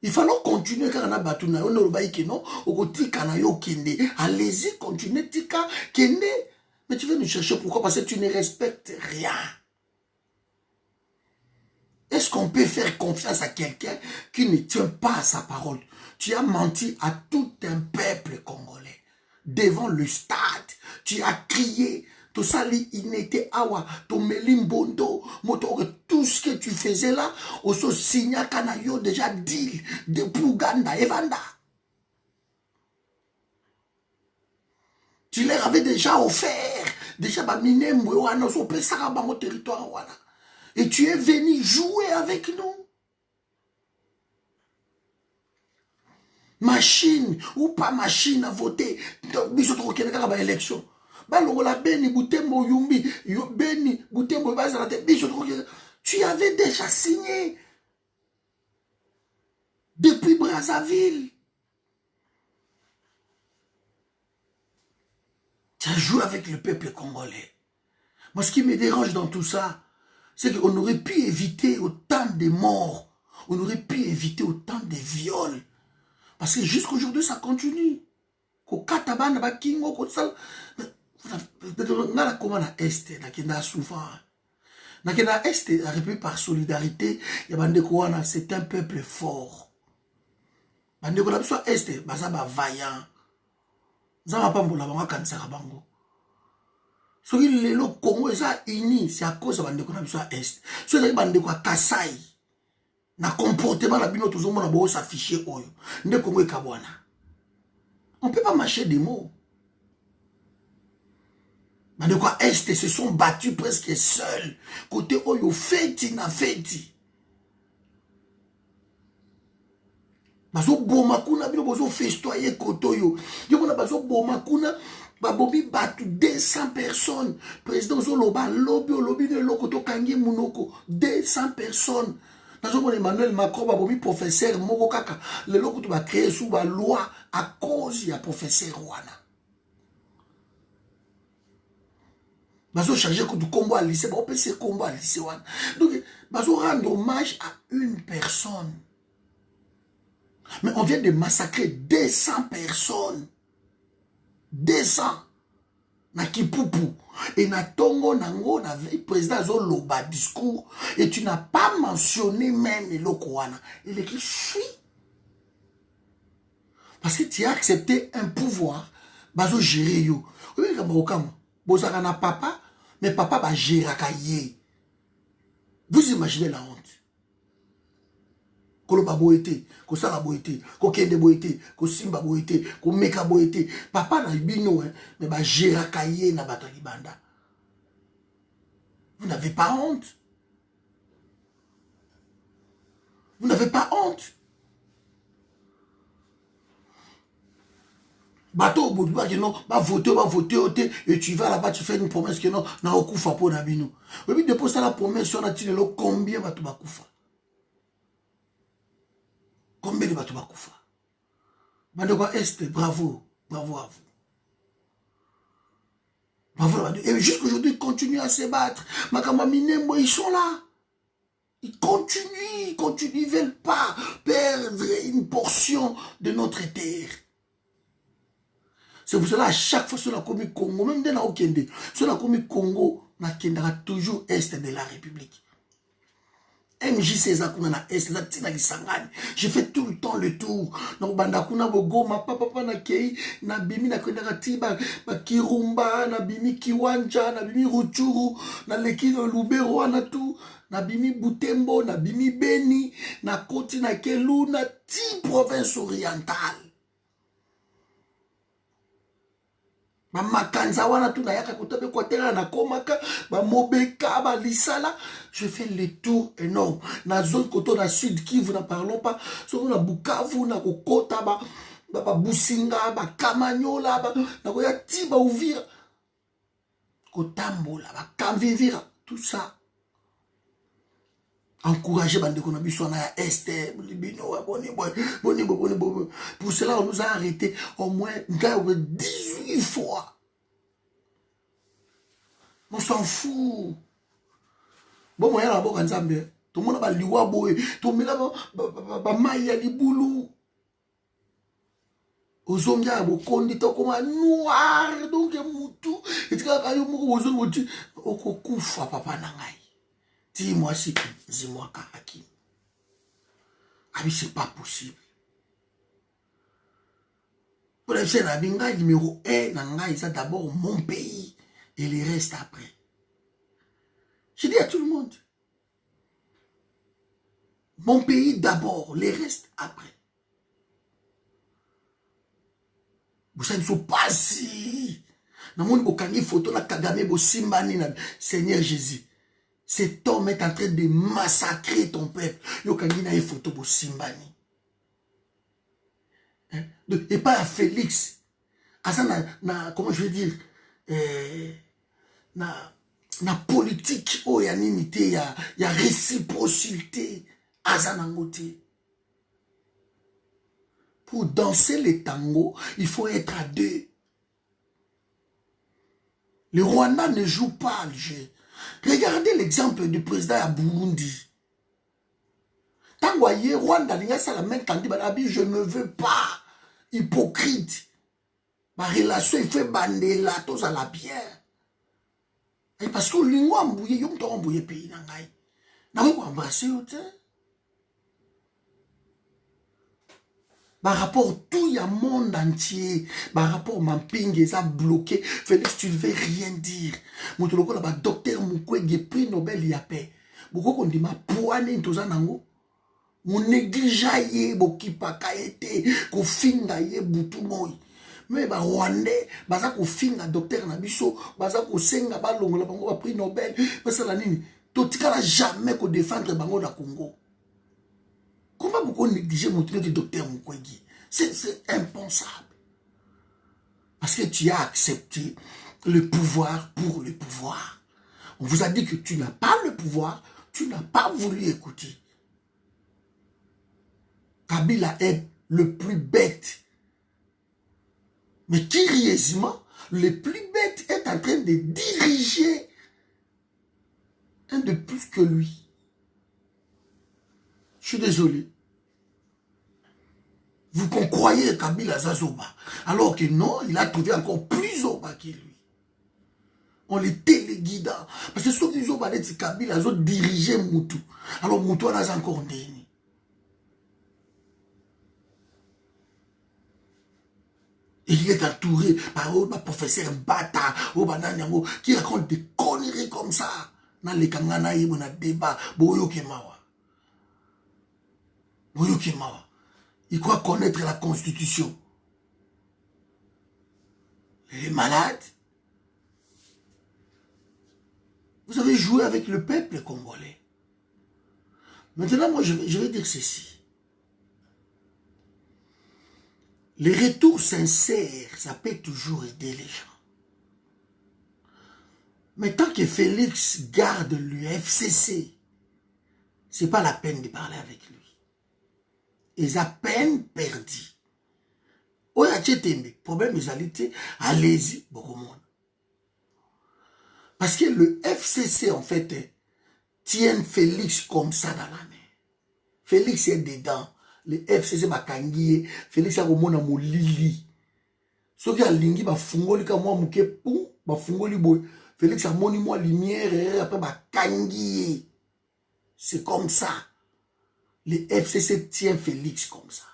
Il fallait continuer car na Batou na on oloba ikeno okotika na yo kende. Allez-y, continuez tika kende. Mais tu veux nous chercher pourquoi? Parce que tu ne respectes rien. Est-ce qu'on peut faire confiance à quelqu'un qui ne tient pas à sa parole? Tu as menti à tout un peuple congolais. Devant le stade, tu as crié. Tout ça, il n'était awa, ton melimbondo, tout ce que tu faisais là, au so signa kanayo déjà dit de Puganda et Vanda. Tu leur avais déjà offert, déjà bamine mouana, so pesara bango territoire wana. Et tu es venu jouer avec nous. Machine ou pas machine à voter. Bisotro Kenaka ba élection. Balongola Beni Boutembo Yumbi, Beni Boutembo Bazarate, Bisotro. Tu avais déjà signé. Depuis Brazzaville. Tu as joué avec le peuple congolais. Moi, ce qui me dérange dans tout ça, c'est qu'on aurait pu éviter autant de morts. On aurait pu éviter autant de viols. Parce que jusqu'aujourd'hui, ça continue. Kokatabana bakingo kosal. Ngala comment na este na kenda souvent. Na kenda este arrivé par solidarité, ya bande ko wana c'est un peuple fort. Bande ko na biso este baza ba vaillant. Nzama pambola bango kansaka bango. Soki lelo Congo eza uni, c'est à cause de bande ko na biso est. Soki bande ko Kasai na comportement na bino toujours mona bo s'afficher oyo. Nde Congo ekabwana. On ne peut pas mâcher des mots. Mais de quoi est se sont battus presque seuls. Côté Oyo, feti na feti. Bazo bomakuna, bino bozo festoyer kotoyo. Yoko bazo bomakuna, babobi batu 200 personnes. Président Zoloba, lobby de lokoto kangi munoko. 200 personnes. Nazo Emmanuel Macron babobi professeur moko kaka. Le lokoto ba créer sous ba loi à cause ya professeur wana. Bazo charger du combo à lycée, on peut se combo à lycée wana. Donc bazo rendre hommage à une personne. Mais on vient de massacrer 200 personnes. 200 na Kipupu. Et na Tongo Nango, na président Zoloba discours. Et tu n'as pas mentionné même le Lokwana. Il est écrit chui. Parce que tu as accepté un pouvoir. Bazo gérer yo. Oui, Bozaka na papa, mais papa va gérer kaye. Vous imaginez la honte. Koloba boete, ko sala boete, ko kende boete, ko simba boete, ko meka boete. Papa na bino, mais ba gérer kaye na bato libanda. Vous n'avez pas honte. Vous n'avez pas honte. Bateau au bout du que non, va voter, et tu vas là-bas, tu fais une promesse que non, na okufa po na bino. Oui, depuis ça la promesse, on a tiré le combien bateau bakufa. Combien de bateau bakufa. Bandeko Est, bravo, bravo à vous. Bravo, et jusqu'aujourd'hui, ils continuent à se battre. Makamba Minembo, ils sont là. Ils continuent, ils ne veulent pas perdre une portion de notre terre. C'est pour cela, à chaque fois, sur la commune Congo, même dans la Okende, sur la commune Congo, on a toujours Est de la République. MJ César na Est, j'ai fait tout le temps le tour. Donc, Bandakuna Bogo, ma papa na Kei, na Bimi na Kwendarati, ba Kirumba, na Bimi Kiwanja, na Bimi Ruchuru, na Lekino Lubero, na tout, na Bimi Butembo, na Bimi Beni, na Koti na Kelu, na 10 provinces orientales. Ba makanza wana tu na yaka kotabe kwa tera na komaka ba mobeka ba lisala, je fais les tours énormes na zone koto na sud Kivu na parlons pas, so na Bukavu na kokota ba Businga ba Kamanyola ba na koya ti ba Uvira kotambola ba Kamvivira, tout ça. Encourager bandeko na biso na Est libino boni. Pour cela on nous a arrêté au moins 18 fois. On s'en fout. Bon moyen la boka nzambe tout le monde ba liwa boy tout mila ba maya libulu ozonga bokondi to comme noir donc mutu etika kayo moko ozongo okokufa papa na ngai. Dis-moi si dis-moi Hakim. Ah oui, c'est pas possible. Pour les chaînes, la numéro 1, c'est d'abord mon pays et les restes après. Je dis à tout le monde. Mon pays d'abord, les restes après. Vous savez, il ne faut pas si. Dans mon photo, la Kagame, Seigneur Jésus. Cet homme est en train de massacrer ton peuple. Yokangi na photo bo simbani. Et pas à Félix. Asa comment je veux dire, na politique, oh ya ninité, ya réciprocité. Asa nangote. Pour danser le tango, il faut être à deux. Le Rwanda ne joue pas le jeu. Regardez l'exemple du président à Burundi. Tant voyez, Rwanda, la main candidat, je ne veux pas. Hypocrite. Ma relation, il fait bander là, tous à la bière. Et parce que l'ingwa mbouye, yon to mbouye pays nangai. N'a pas embrasser au thé. Par rapport tout il y a monde entier, par rapport ma ping ça bloqué. Félix, tu ne veux rien dire. Mon toloko là, docteur Mukwege prix Nobel y a paix. Beaucoup qu'on dit ma poigne tous en ango. Mon négligeaye bokipa kaete ko finga ye butu moy. Mais ba Rwandais, baza ko finga docteur na biso, baza ko senga ba longola bango ba prix Nobel, parce la nini. Totikala jamais ko défendre bango na Congo. Comment beaucoup négliger mon truc de docteur Mukwege? C'est impensable. Parce que tu as accepté le pouvoir pour le pouvoir. On vous a dit que tu n'as pas le pouvoir, tu n'as pas voulu écouter. Kabila est le plus bête. Mais curieusement, le plus bête est en train de diriger un de plus que lui. Je suis désolé. Vous croyez Kabila Zazoba, alors que non, il a trouvé encore plus Zoba que lui. On les téléguida. Parce que ceux qui ont parlé de Kabila, ils ont dirigé Moutou. Alors Moutou en a encore déni. Il est entouré par un professeur Bata, qui raconte des conneries comme ça. Dans les Kangana, il y a un débat. Boyokimawa. Il croit connaître la Constitution. Il est malade. Vous avez joué avec le peuple congolais. Maintenant, moi, je vais dire ceci. Les retours sincères, ça peut toujours aider les gens. Mais tant que Félix garde l'UFCC, ce n'est pas la peine de parler avec lui. Ils ont peine perdu. Oya tchetembe, problème égalité, allez-y, beaucoup de monde. Parce que le FCC, en fait, tient Félix comme ça dans la main. Félix est dedans. Le FCC m'a kangié. Félix a remonté mon lili. Ce qui a lingi, bah fungoli comme moi, mouké pou, bah fungoli boy. Félix a moni moi lumière, après m'a kangié. C'est comme ça. Le FCC tient Félix comme ça.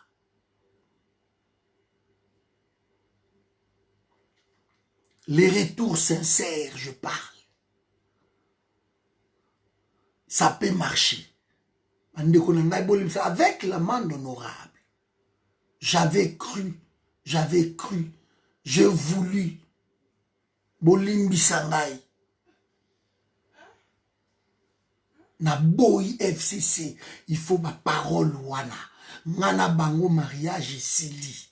Les retours sincères, je parle. Ça peut marcher. Avec l'amende honorable. J'avais cru. J'ai voulu. Bolimbi Sangai. Na boy FCC, il faut ma parole wana. Ngana bango mariage sili.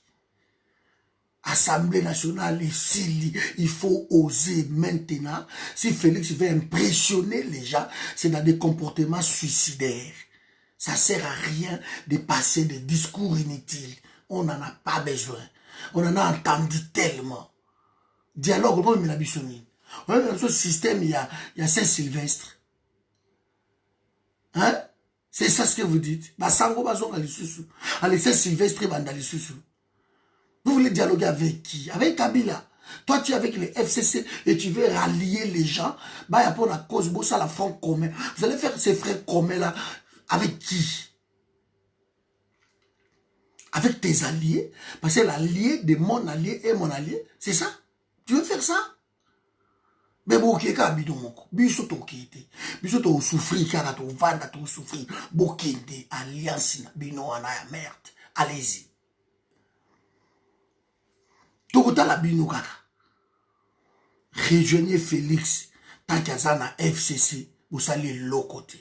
Assemblée nationale sili. Il faut oser maintenant. Si Félix veut impressionner les gens, c'est dans des comportements suicidaires. Ça sert à rien de passer des discours inutiles. On n'en a pas besoin. On en a entendu tellement. Dialogue, on a mis dans ce système, il y a Saint-Sylvestre. Hein? C'est ça ce que vous dites. Allez, Saint-Sylvestre et Bandalisoussou. Vous voulez dialoguer avec qui? Avec Kabila. Toi, tu es avec les FCC et tu veux rallier les gens. Bah, il y a pour la cause, ça la front commun. Vous allez faire ces frères communs là. Avec qui? Avec tes alliés. Parce que l'allié de mon allié est mon allié. C'est ça? Tu veux faire ça? Mais bon, qui est quand bidon mon coup? Biso to kite. Biso to souffrir, car to vanda to souffrir. Bokende, alliance, bino anaya merde. Allez-y. Tokota la bino kaka. Rejoignez Félix. Tant qu'il y a na FCC, vous allez l'autre côté.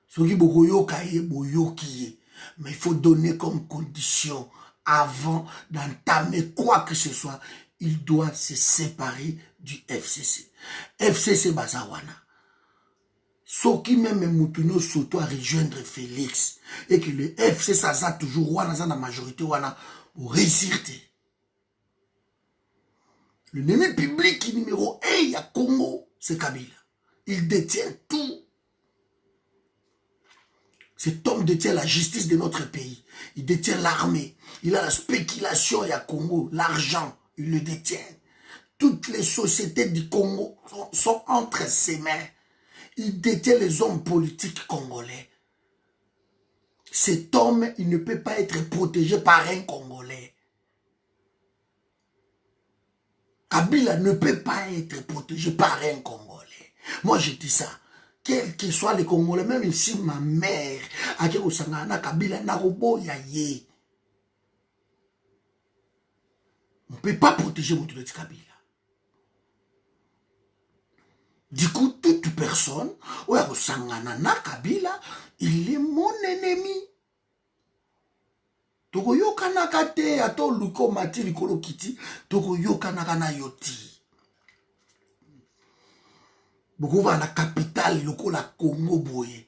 Ce qui est mais il faut donner comme condition avant d'entamer quoi que ce soit, il doit se séparer du FCC. FCC Bazawana. Ce qui même Moutounio surtout à rejoindre Félix et que le FCC ça a toujours wana dans la majorité wana pour réussir. Le ennemi public numéro 1 à Congo, c'est Kabila. Il détient tout. Cet homme détient la justice de notre pays. Il détient l'armée. Il a la spéculation à Congo, l'argent, il le détient. Toutes les sociétés du Congo sont entre ses mains. Il détient les hommes politiques congolais. Cet homme, il ne peut pas être protégé par un Congolais. Kabila ne peut pas être protégé par un Congolais. Moi, je dis ça. Quels que soient les Congolais, même ici, ma mère, à Kabila, on ne peut pas protéger votre Kabila. Du coup, toute personne, Kabila, il est mon ennemi. Toko yokanaka te ato luko mati likolo kiti, toko yokanaka na yoti. Beaucoup va la capitale lokola Congo boye.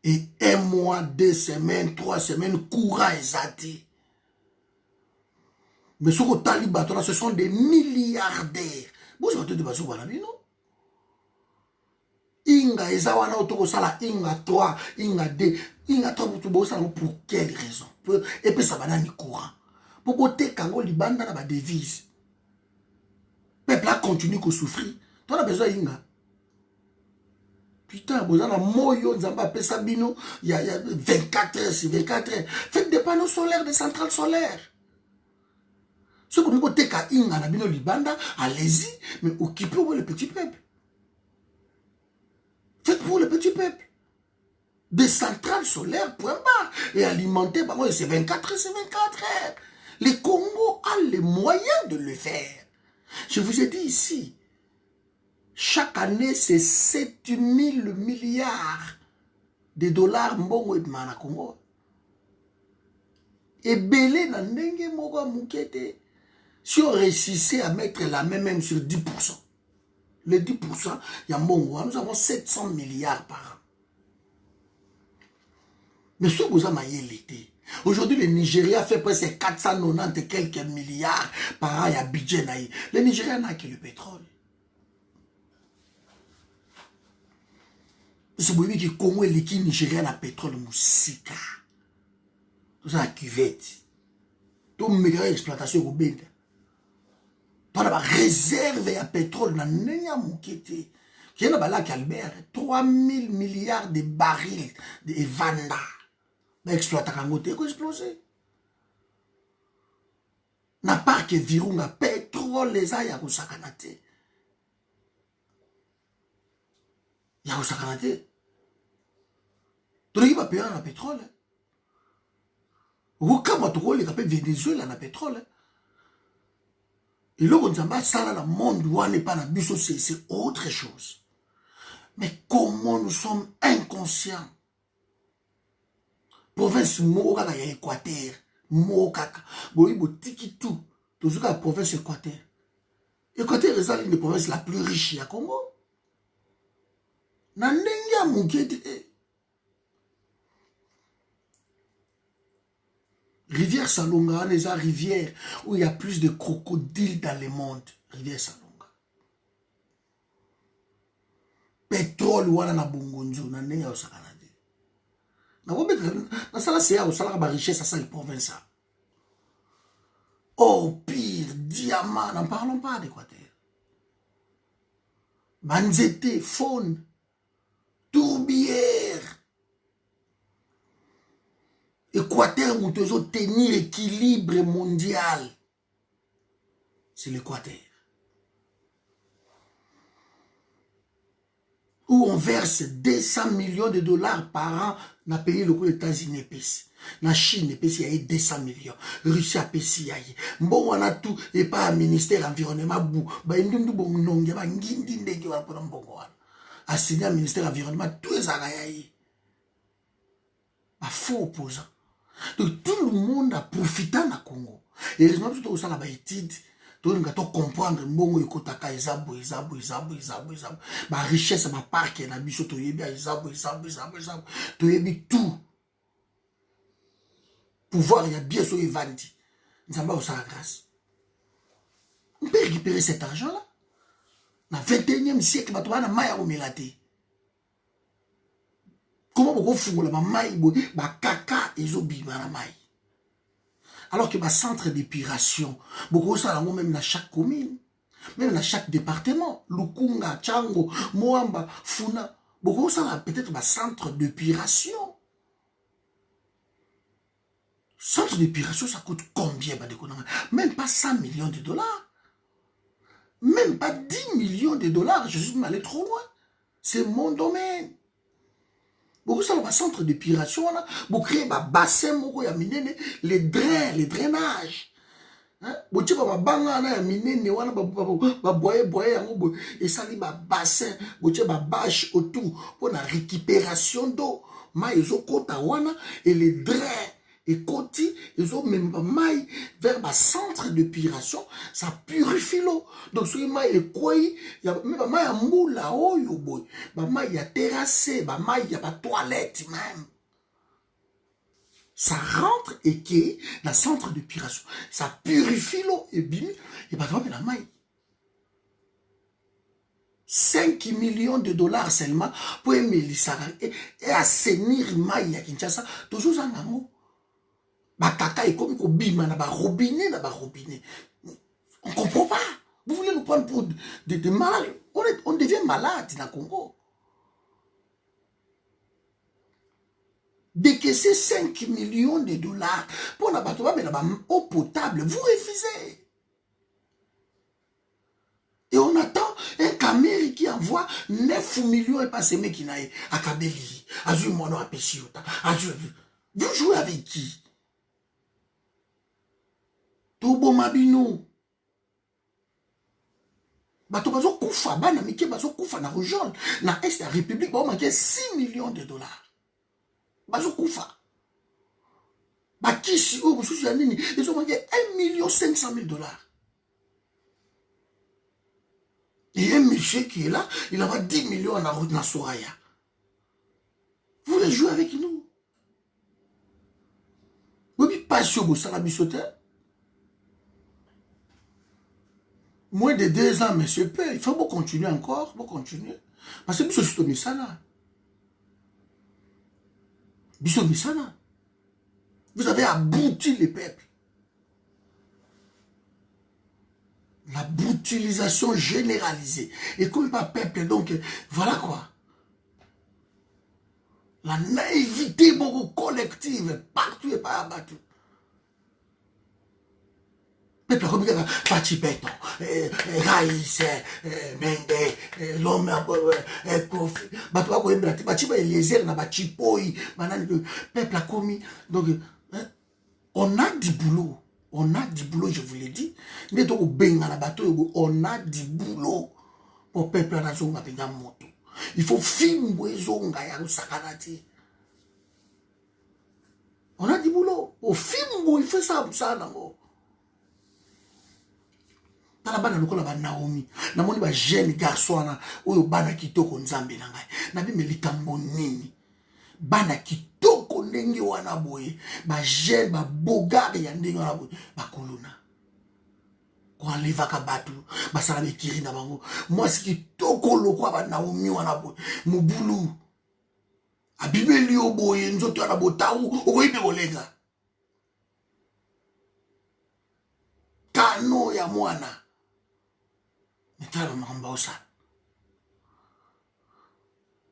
Et 1 mois, 2 semaines, 3 semaines, courant ezati. Mais ce que Taliban, ce sont des milliardaires. Vous avez entendu passer par non? Inga ezawana otoko sala inga 3, inga 2, inga 3 pour quelle raison? Et puis ça va dans le courant. Pour côté Kango Libanda na ba devise. Peuple là continue de souffrir. Tu as besoin inga. Putain, vous avez moyo nzamba pesa bino, il y a 24 heures sur 24 heures. Faites des panneaux solaires, des centrales solaires. Ce que nous côté ka inga na bino Libanda, allez-y, mais occupez-vous le petit peuple. Faites pour le petit peuple. Des centrales solaires, point barre. Et alimenter, bah, c'est 24 heures, c'est 24 heures. Le Congo a les moyens de le faire. Je vous ai dit ici, chaque année, c'est 7 000 milliards de dollars mbongo et mana Congo. Et belé na ndenge moga mukete. Si on réussissait à mettre la même sur 10%, les 10%, il y a mbongo, nous avons 700 milliards par an. Mais ce que vous avez l'été. Aujourd'hui, le Nigeria fait presque 490 et quelques milliards par an, il y a budget. Le Nigeria n'a que le pétrole. C'est pour lui que le Congo et l'équipe nigérienne a pétrole moussika. Tout ça, la cuvette. Tout le méga exploitation au Bénin. Tout la réserve à pétrole dans le moukete. Qui est là Albert, 3000 milliards de barils de Vanda. Exploiter Kangote, il faut exploser. N'a pas que Virunga, pétrole, les a, il y a Sakanate. Il y a Sakanate. Tu n'as pas payé un pétrole. Ou comme tu vois, il y a Venezuela, un pétrole. Et là, on dit, ça, le monde, n'est pas la bus, c'est autre chose. Mais comment nous sommes inconscients? Province Mokaka ya Équateur, Mokaka, Boibo Tiki tout, tout ce la province Équateur. Équateur est l'une des provinces la plus riche à Congo. Nandenya Mukete. Rivière Salonga, les rivières où il y a plus de crocodiles dans le monde. Rivière Salonga. Pétrole wana na Bongonzo, Nandenya Osakana. C'est la richesse à ça, les provinces. Or, pire, diamant, n'en parlons pas d'Équateur. Manzete, faune, tourbière. Équateur, où tu tenir l'équilibre mondial. C'est l'Équateur. Où on verse 200 millions de dollars par an dans le pays des États-Unis. Dans la Chine, il y a 200 millions. Russie a il y a. Bon, on a tout, et pas un ministère environnement. Assigné un ministère environnement, tous les arayaïs. Faux opposant. Donc tout le monde a profité dans le Congo. Et les gens qui ont fait la étude, tout le monde a comprendre mbongo ekotaka ezabo. Ma richesse ma parc na biso to yebi ezabo. To yebi tout. Pouvoir il y a bien so evandi. Nzamba osala grâce. On peut récupérer cet argent là. Na 21e siècle, bato bana mai ya omelate. Comment vous fungula ma mai ba kaka ezobima na mai. Alors que ma centre d'épuration, beaucoup ça même dans chaque commune, même dans chaque département, Lukunga, Tchango, Moamba, Funa, beaucoup ça peut-être ma centre d'épuration. Centre d'épuration, ça coûte combien? Même pas 100 millions de dollars. Même pas 10 millions de dollars. Je suis allé trop loin. C'est mon domaine. Beaucoup ça va centre d'épuration, vous créez un bassin, les drains, les drainages. Vous avez un banga, et ça dit un bassin, vous avez un bâche autour pour la récupération d'eau. Et les drains. Et quand ils ont même maille vers le centre d'épuration, ça purifie l'eau. Donc, ce maille est quoi? Il y a même maille à moula, oh, yo boy. Maille y a terrassé, maille y a pas toilette même. Ça rentre et qui est dans le centre d'épuration. Ça purifie l'eau et bim, et bah, va la maille. 5 millions de dollars seulement pour aimer et assainir maille à Kinshasa. Toujours en amour. Bataka est comme un bima na ba robinet. On comprend pas. Vous voulez nous prendre pour des malades. On devient malade dans le Congo. Décaisser 5 millions de dollars pour la bateau, mais la eau potable, vous refusez. Et on attend un Caméri qui envoie 9 millions et pas ces mecs qui n'aillent à Kabeli, à Zumono, à Pessiota. Vous jouez avec qui? Tobo Mabino. Bato bazo koufa, bana mike bazo koufa na rougeole. Na Est la République, ba manqué 6 millions de dollars. Bazo koufa. Bakisi, oh, ils ont manqué 1,5 million $. Et un monsieur qui est là, il envoie 10 millions à la route na Soraya. Vous voulez jouer avec nous? Vous n'avez pas sur vos salabisoteur? Moins de 2 ans, monsieur Père, il faut continuer encore, continuer. Parce que Bisso Suto Misana. Bisso Misana. Vous avez abouti les peuples. La brutalisation généralisée. Et comme pas peuple, donc, voilà quoi. La naïveté beaucoup collective, partout et pas abattu. Peuple comme Fachi Beton, Raïs, Mende, l'homme, Kofi, Batua Koembrati, Bachiba Eliezer, Nabachipoï, peuple a commis. Donc, on a du boulot. On a du boulot, je vous l'ai dit. Mais donc, on a du boulot pour peuple à la zone avec un moto. Il faut filmer zonga ya sakanati. On a du boulot. Au film, il fait ça, nango. Tala bana lokola ba Naomi. Na moni ba jeune garçon na oyo bana kitoko nzambe na ngai. Na bi melikambo nini. Bana kitoko ndenge wana boye. Ba jeune ba bogari ya ndenge wana boye. Ba kolona. Kwa levaka batu. Ba sala bekiri na bango. Moi ce kitoko lokwa ba Naomi wana boye. Mobulu. Abibeli yo boye nzoto na botawu okoyibe kolenga. Kano ya mwana.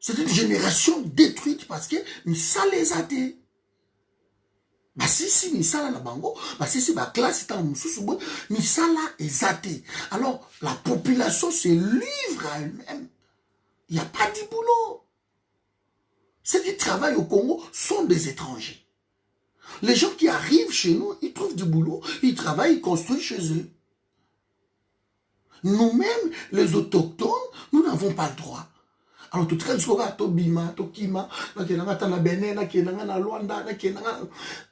C'est une génération détruite parce que ça les a été. Bah si misala na bango, bah si ba classe est en mususu, misala est athée. Alors la population se livre à elle-même. Il n'y a pas de boulot. Ceux qui travaillent au Congo sont des étrangers. Les gens qui arrivent chez nous, ils trouvent du boulot, ils travaillent, ils construisent chez eux. Nous-mêmes, les autochtones, nous n'avons pas le droit. Alors, tout très souvent, Tobima, Tokima, na Bénin, na Luanda,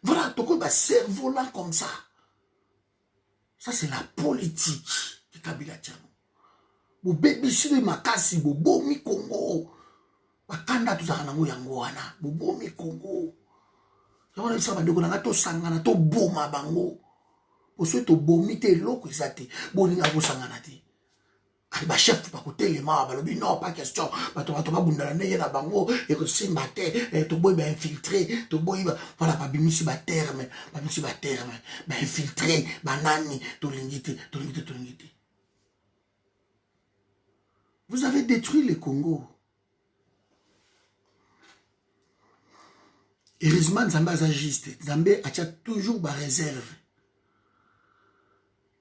voilà, tout le cerveau là comme ça. Ça, c'est la politique de Kabila Tchano. Vous bébissez makasi, vous bomi Congo. Bakanda tout ça, yango wana, vous bomi Congo. Vous avez ça, vous avez sangana, to boma bango. Pour ceux qui bomi te loko izate, boninga vous sangana te. ba chef pa côté les mains ba lobi non pas question ba to ba bunda na ye na bango et que c'est maté to boy ba infiltré to boy voilà ba bimisi ba terme ba infiltré ba nani to lingité. Vous avez détruit le Congo. Heureusement Nzambe azagiste Nzambe a toujours ba réserve.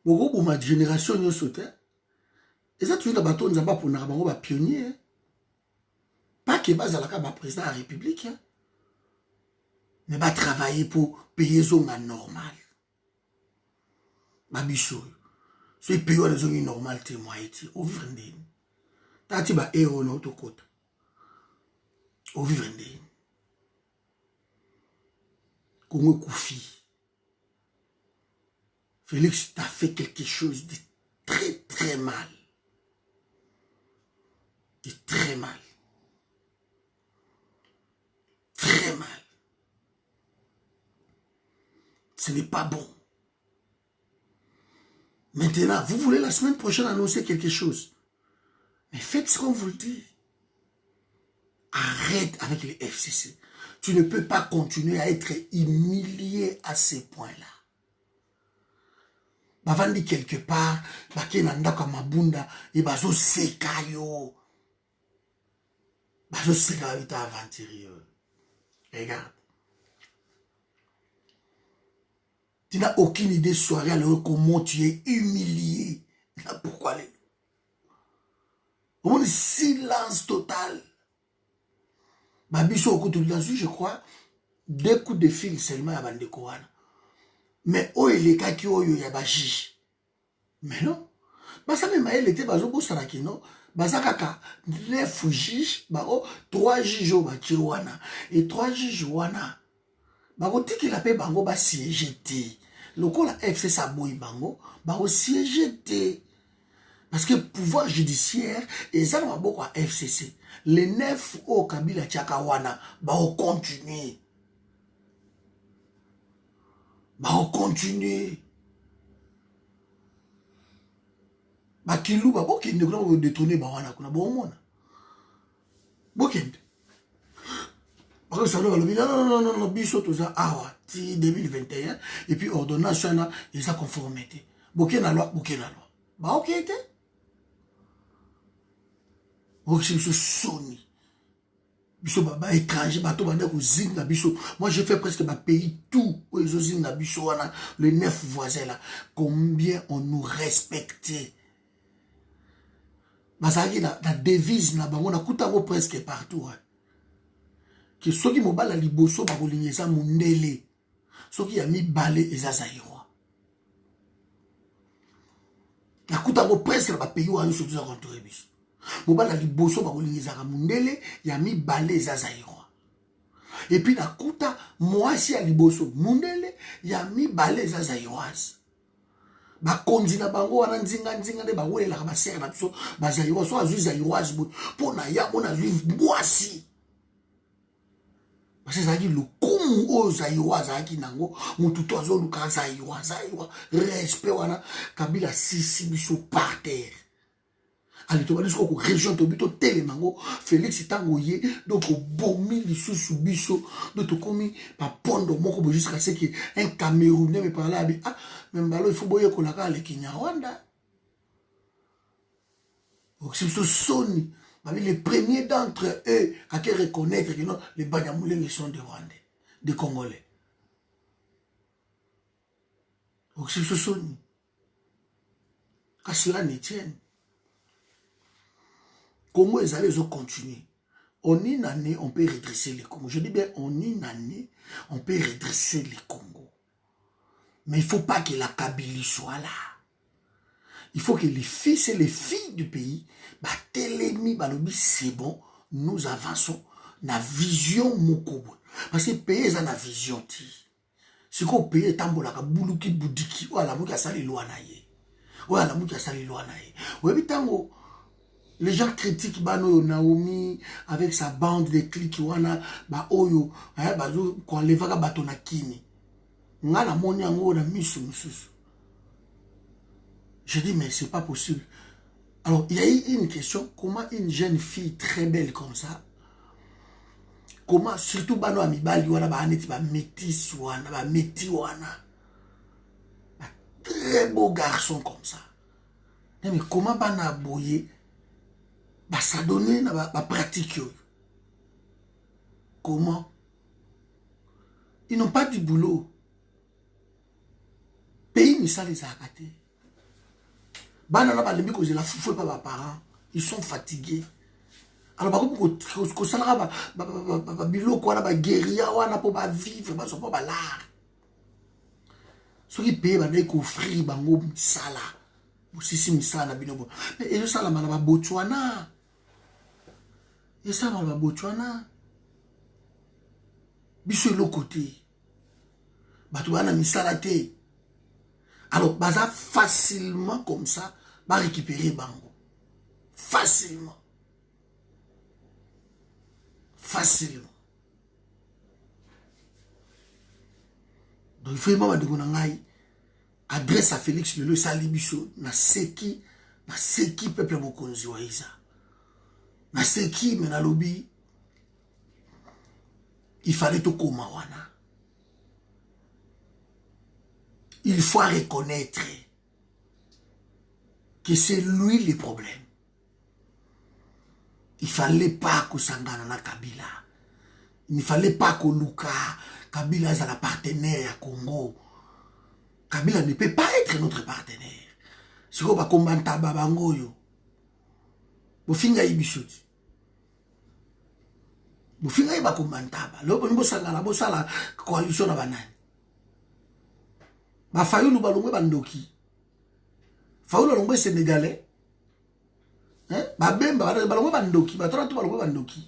Beaucoup ma génération yo sauté. Et ça, toujours dans le bateau, nous avons pour un pionnier. Pas que bas à la président de la République. Mais va travailler pour payer son normal. Ma bichou. Si payer les zones normales, c'est moi. Au vivre d'eux. T'as dit, bah, héros, non, tout côté. Au vivre d'eux. Congo Koufi. Félix, t'as fait quelque chose de très, très mal. C'est très mal. Très mal. Ce n'est pas bon. Maintenant, vous voulez la semaine prochaine annoncer quelque chose. Mais faites ce qu'on vous dit. Arrête avec les FCC. Tu ne peux pas continuer à être humilié à ces points-là. Bavandi quelque part, bakenanda kamabunda, et bazo sekayo. Je sais que la vie t'a aventuré. Regarde. Tu n'as aucune idée soirée alors comment tu es humilié. Pourquoi les... Au moins, silence total. Ma biche au côté de la je crois, 2 coups de fil seulement à Bandekouana. Mais oh, il est kaki oh, il y a baji. Mais non. Ça même elle était bazo pour saraki non. Bazakaka 9 juges, 3 juges au wana. Et 3 juges wana. Bako tiki la paix bango ba siégé. Le coup la FC Saboui bango, bako siégé. Parce que pouvoir judiciaire, et ça n'a pas à FCC. Les 9 au Kabila Tchakawana, bako continuer. Bako continuer. Bakilou ba bokende kuna détourner ba wana kuna bomona bokende parce que ça non biso toza awa ti 2021 et puis ordonnance na ils a conformité bokena loi ba okete biso soni biso ba étranger bato bande ko zinga biso moi j'ai fait presque ma pays tout ils zinga biso wana les 9 voisins là combien on nous respectait. Mazaki la devise na bango na kutango presque partout. Que ceux qui m'ont la liboso ba kolingeza mundele. Ceux qui a mis balé eza zaïrois. Na kutango presque ba pays wa yo surtout za contre bis. Mobala liboso ba kolingeza mundele ya mi balé eza zaïrois. Et puis na kuta moi si a liboso mundele ya mi balé eza zaïroise. Bakonzi na bango wana nzinga nde bawelela ka basere na biso bazayiwa so azu zayiwazi bo pona ya mona vivre boisi parce que ça dit le kumu o zayiwazi aki nango mutu to azo luka zayiwa respect wana Kabila sisi biso par terre ali to balisko ko région to bito telemango Félix tango ye donc bomi lisusu biso donc to komi pa pondo moko jusqu'à ce que un Camerounais me parlait abi ah même balo il faut boyer ko la ka le Kinyarwanda donc c'est ce soni les premiers d'entre eux à qui reconnaître que non les Banyamulenge sont des Rwandais des Congolais donc c'est ce soni Kassira Netienne. Comment ils allaient continuer? En une année, on peut redresser les Congo. Je dis bien, en une année, on peut redresser les Congo. Mais il ne faut pas que la Kabylie soit là. Il faut que les fils et les filles du pays, c'est bon, nous avançons. Na vision mokobo. Parce que le pays est la vision. Si le pays est en train de boudiki, ou à la mouka sali loanaye. Ou à la mouka sali loanaye. Ou à la mouka les gens critiquent Bano Naomi avec sa bande de clics wana ba oyo bazo ko levaka bato na kini ngala moni yango na misu mususu. Je dis mais c'est pas possible. Alors, il y a eu une question, comment une jeune fille très belle comme ça, comment, surtout bano amibali wana ba aneti ba métis wana, ba métis wana, ba très beau garçon comme ça. Mais comment bana boye, ba s'adonner na ba pratique yo. Comment? Ils n'ont pas du boulot. Pays misal les a ratés. Bana na ba lembi ko la foufoué par ba parents, ils sont fatigués. Alors ko sala ba biloko wana ba guérilla wana po ba vivre ba so po ba l'art. Soki paye ba ndeko offrir bango misala. Bosisi misala binobo. Mais et ça la ba Botswana. Et ça ba Botswana. Biso l'autre côté. Bato wana misala te. Alors baza facilement comme ça ba récupérer bango. Facilement. Facilement. Donc, il faut que adresse à Félix Lelo Salibiso, na seki peuple mokonzi wa isa. Na seki menalobi, il fallait tout koma wana. Il faut reconnaître que c'est lui le problème. Il ne fallait pas que Sangana na Kabila. Il ne fallait pas que Luka Kabila soit la partenaire à Congo. Kabila ne peut pas être notre partenaire. Si on va combattre Babango yo. Bofinga ibishuti. Bofinga iba combattre. Lobo ni Sangana bosala coalition na banani. Ba Fayulu balongwe bandoki. Fayulu balongwe sénégalais. Babemba balongwe bandoki, batona to balongwe bandoki.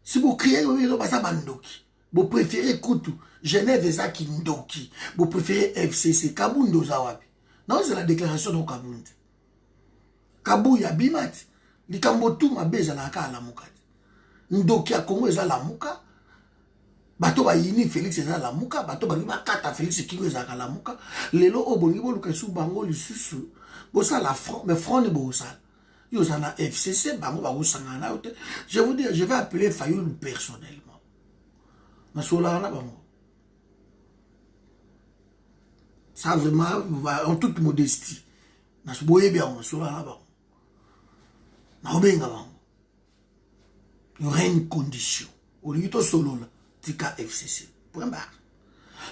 Si vous criez, vous bandoki. Vous préférez Koutou, Genève et Zaki Ndoki. Vous préférez FCC, Kabundo Zawabi. Non, c'est la déclaration de Kabundo. Kabou ya bimat. Likambotou ma beza na ka la muka. Ndoki a Congo eza la muka. Bato ba yini Félix eza la muka. Bato ba liba kata Félix ki eza la muka. Lelo obongi bo luka su bango lisusu. Bosa la front, mais front ni bosa. Yo zana FCC bango ba sangana. Je vous dis, je vais appeler Fayoulou personnellement. Ça vraiment, en toute modestie. Il y aurait une condition. Au lieu de solo, tika FCC. Point barre.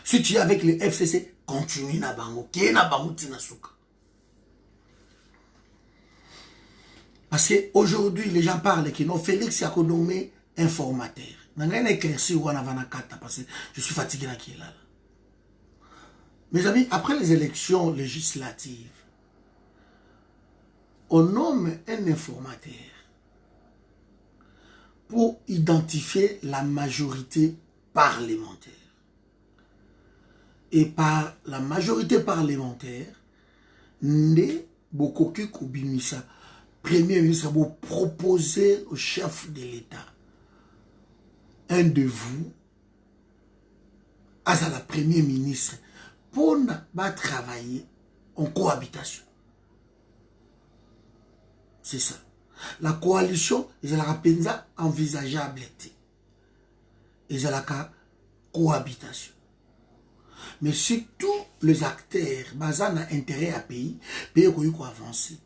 Si tu es avec les FCC, continue na bango. Qui est na bango tina souka. Parce qu'aujourd'hui, les gens parlent que non, Félix a nommé informateur. Parce que je suis fatigué là. Mes amis, après les élections législatives, on nomme un informateur pour identifier la majorité parlementaire. Et par la majorité parlementaire, Nde Bokoki Koubimisa, Premier ministre, vous proposer au chef de l'État un de vous, à la Premier ministre, pour ne pas travailler en cohabitation. C'est ça. La coalition, ils la pensa envisageable. Ils la cohabitation. Mais si tous les acteurs, ont intérêt à pays, pays qui avancer.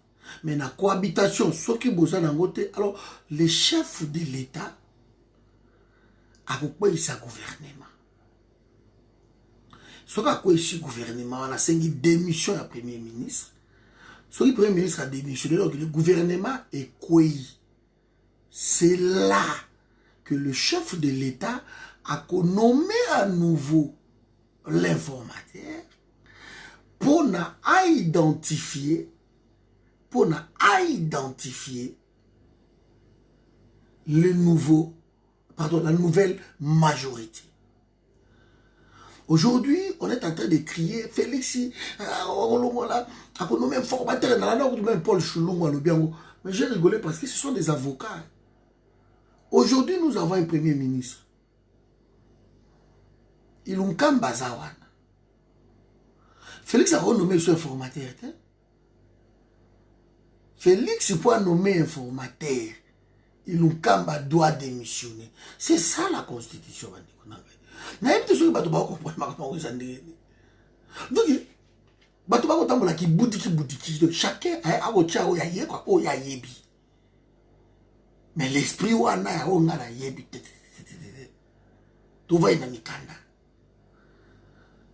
Mais la cohabitation, ceux qui besoin d'un côté, alors les chefs de l'État a quoi sa gouvernement. Ce qu'a quoi ici gouvernement, on a 5 démission à Premier ministre. Ce qui Premier ministre a démissionné, donc le gouvernement est quoi? C'est là que le chef de l'État a nommé à nouveau l'informateur pour identifier le nouveau, la nouvelle majorité. Aujourd'hui, on est en train de crier Félix, nommé informateur, même Paul Choulou, mais j'ai rigolé parce que ce sont des avocats. Aujourd'hui, nous avons un premier ministre. Ils ont qu'un bazawan. Félix a renommé ce informateur. Félix peut nommer informateur. Il nous doit démissionner. C'est ça la constitution. Donc, chacun a mais l'esprit wana na yebi.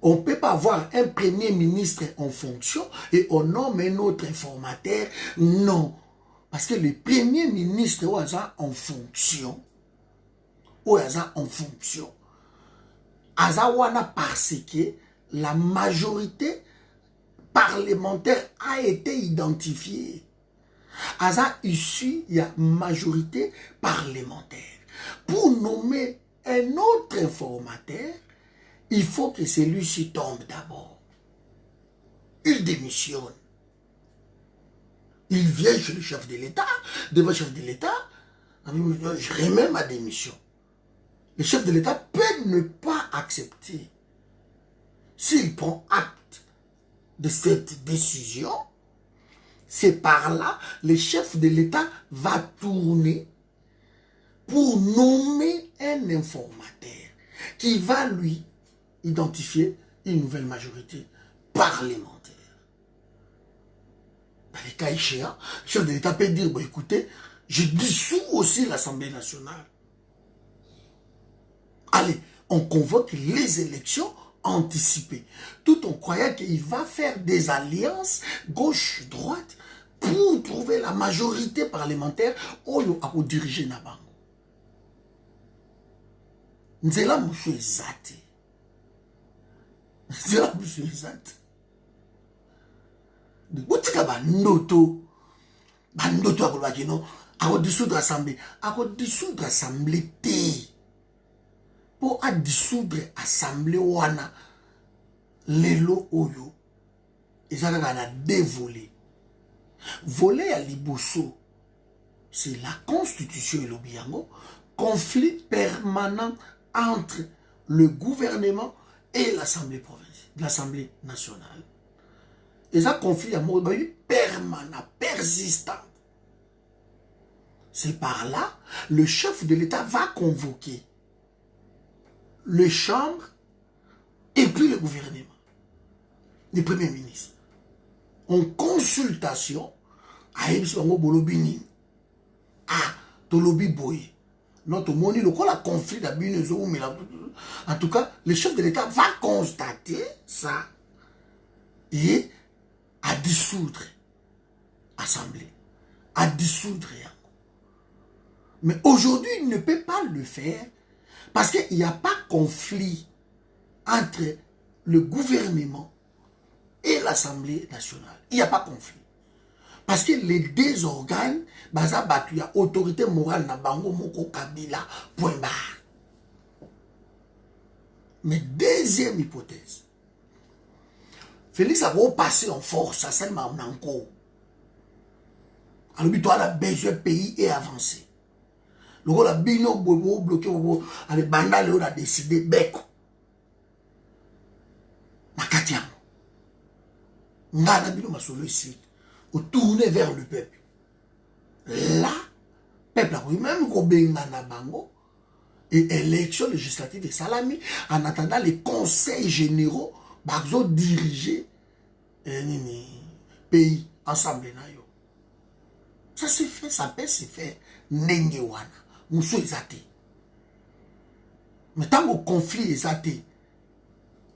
On ne peut pas avoir un premier ministre en fonction et on nomme un autre informateur. Non. Parce que le premier ministre est en fonction. Azawana parce que la majorité parlementaire a été identifiée. Aza issu, il y a majorité parlementaire. Pour nommer un autre informateur, il faut que celui-ci tombe d'abord. Il démissionne. Il vient chez le chef de l'État, devant le chef de l'État, je remets ma démission. Le chef de l'État peut ne pas accepter. S'il prend acte de cette décision, c'est par là, le chef de l'État va tourner pour nommer un informateur qui va lui identifier une nouvelle majorité parlementaire. Dans les cas échéants, le chef de l'État peut dire, bon, écoutez, je dissous aussi l'Assemblée nationale. Allez, on convoque les élections anticipées. Tout en croyant qu'il va faire des alliances gauche-droite pour trouver la majorité parlementaire pour diriger Nabango. Nzela mouchou ezate. Nzela mouchou ezate. Boutika bandoto akolobaki non, akodissoudre l'Assemblée. Akodissoudre l'Assemblée te. Pour dissoudre l'Assemblée wana lelo oyo ezaka na dévolé. Voler à Liboso, c'est la constitution et l'obiango, conflit permanent entre le gouvernement et l'Assemblée provinciale, l'Assemblée nationale. Et ça conflit à mode permanent, persistant. C'est par là, le chef de l'État va convoquer les chambres et puis le gouvernement, le premier ministre. En consultation, à Bolobini, à Tolobi Boye. Notre moni, le conflit d'abus, en tout cas, le chef de l'État va constater ça et à dissoudre l'Assemblée, à dissoudre. Mais aujourd'hui, il ne peut pas le faire parce qu'il n'y a pas conflit entre le gouvernement et l'Assemblée nationale. Il n'y a pas conflit. Parce que les deux organes, il y a autorité morale na bango moko kabila, point barre. Mais deuxième hypothèse, Félix a passé en force, ça c'est ma encore. Alors, il a besoin de pays et avancer. Le rôle a bino bloqué, avec Banda Léo a décidé, beko. Nakatiam. Ngana bino ma solo ici. Ou tourner vers le peuple. Là, peuple a même qu'on na bango et élection législative de Salami en attendant les conseils généraux bazo diriger pays ensemble na yo. Ça se fait, ça peut se faire ndenge wana. Moussou ezate. Mais tant au conflit ezate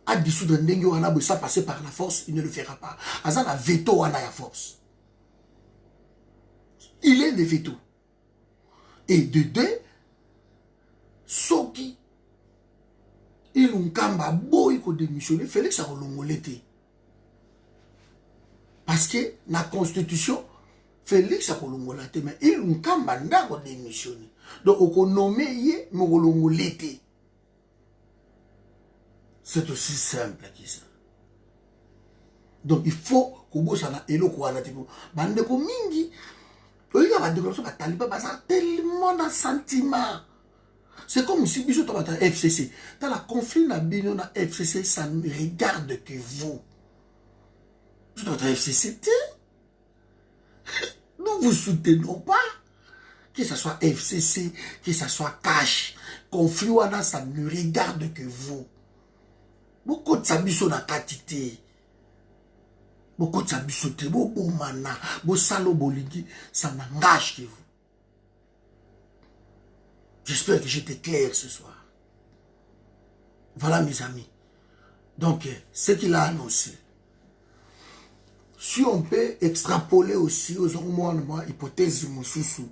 à dissoudre ndenge wana ça passer par la force, il ne le fera pas. Azan a veto wana ya force. Il est de veto. Et de deux, Soki, il ont kamba boy ko démissionner, Félix a relongolete. Parce que la constitution, Félix a relongolete, mais il ont kamba nda ko démissionner. Donc, on nommé yé, mais relongolete. C'est aussi simple que ça. Donc, il faut que vous soyez là, bande ko mingi. Il y a des déclarations de Taliban, tellement de sentiments. C'est comme si vous êtes dans FCC. Dans la conflit dans la FCC, ça ne regarde que vous. Vous êtes dans FCC. Nous nous vous soutenons pas. Que ce soit FCC, que ce soit Cash, conflit, ça ne regarde que vous. Beaucoup de sabiso na katité. Beaucoup de sabiso te, beaucoup mana, beaucoup salo boligi, ça n'engage que vous. J'espère que j'étais clair ce soir. Voilà mes amis. Donc, ce qu'il a annoncé. Si on peut extrapoler aussi aux hypothèses Moussoussou,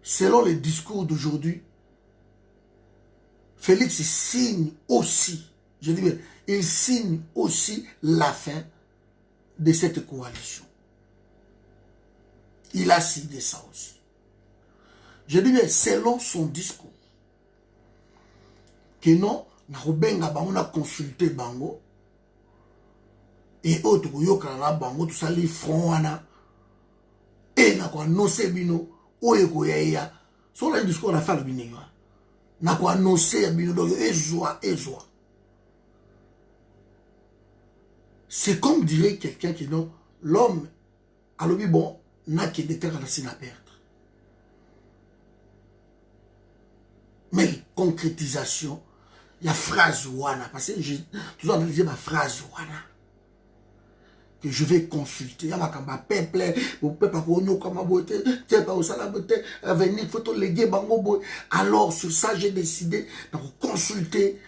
selon les discours d'aujourd'hui, Félix signe aussi, je dis bien, il signe aussi la fin de cette coalition. Il a signé ça aussi. Je dis bien, selon son discours, que non, on a consulté Bango, et autres, Bango, tout ça, les fronts, et n'a quoi, non, c'est bino, oye, sur le discours, on a fait le bino, n'a quoi, non, c'est bino, et joie. C'est comme dirait quelqu'un qui non, l'homme, alors bon, n'a que des terres à la perdre. Mais concrétisation, il y a phrase wana, parce que j'ai toujours analysé ma phrase wana, que je vais consulter. Il y a ma peuple, mon peuple, venir, il faut léguer bango. Alors, sur ça, j'ai décidé de consulter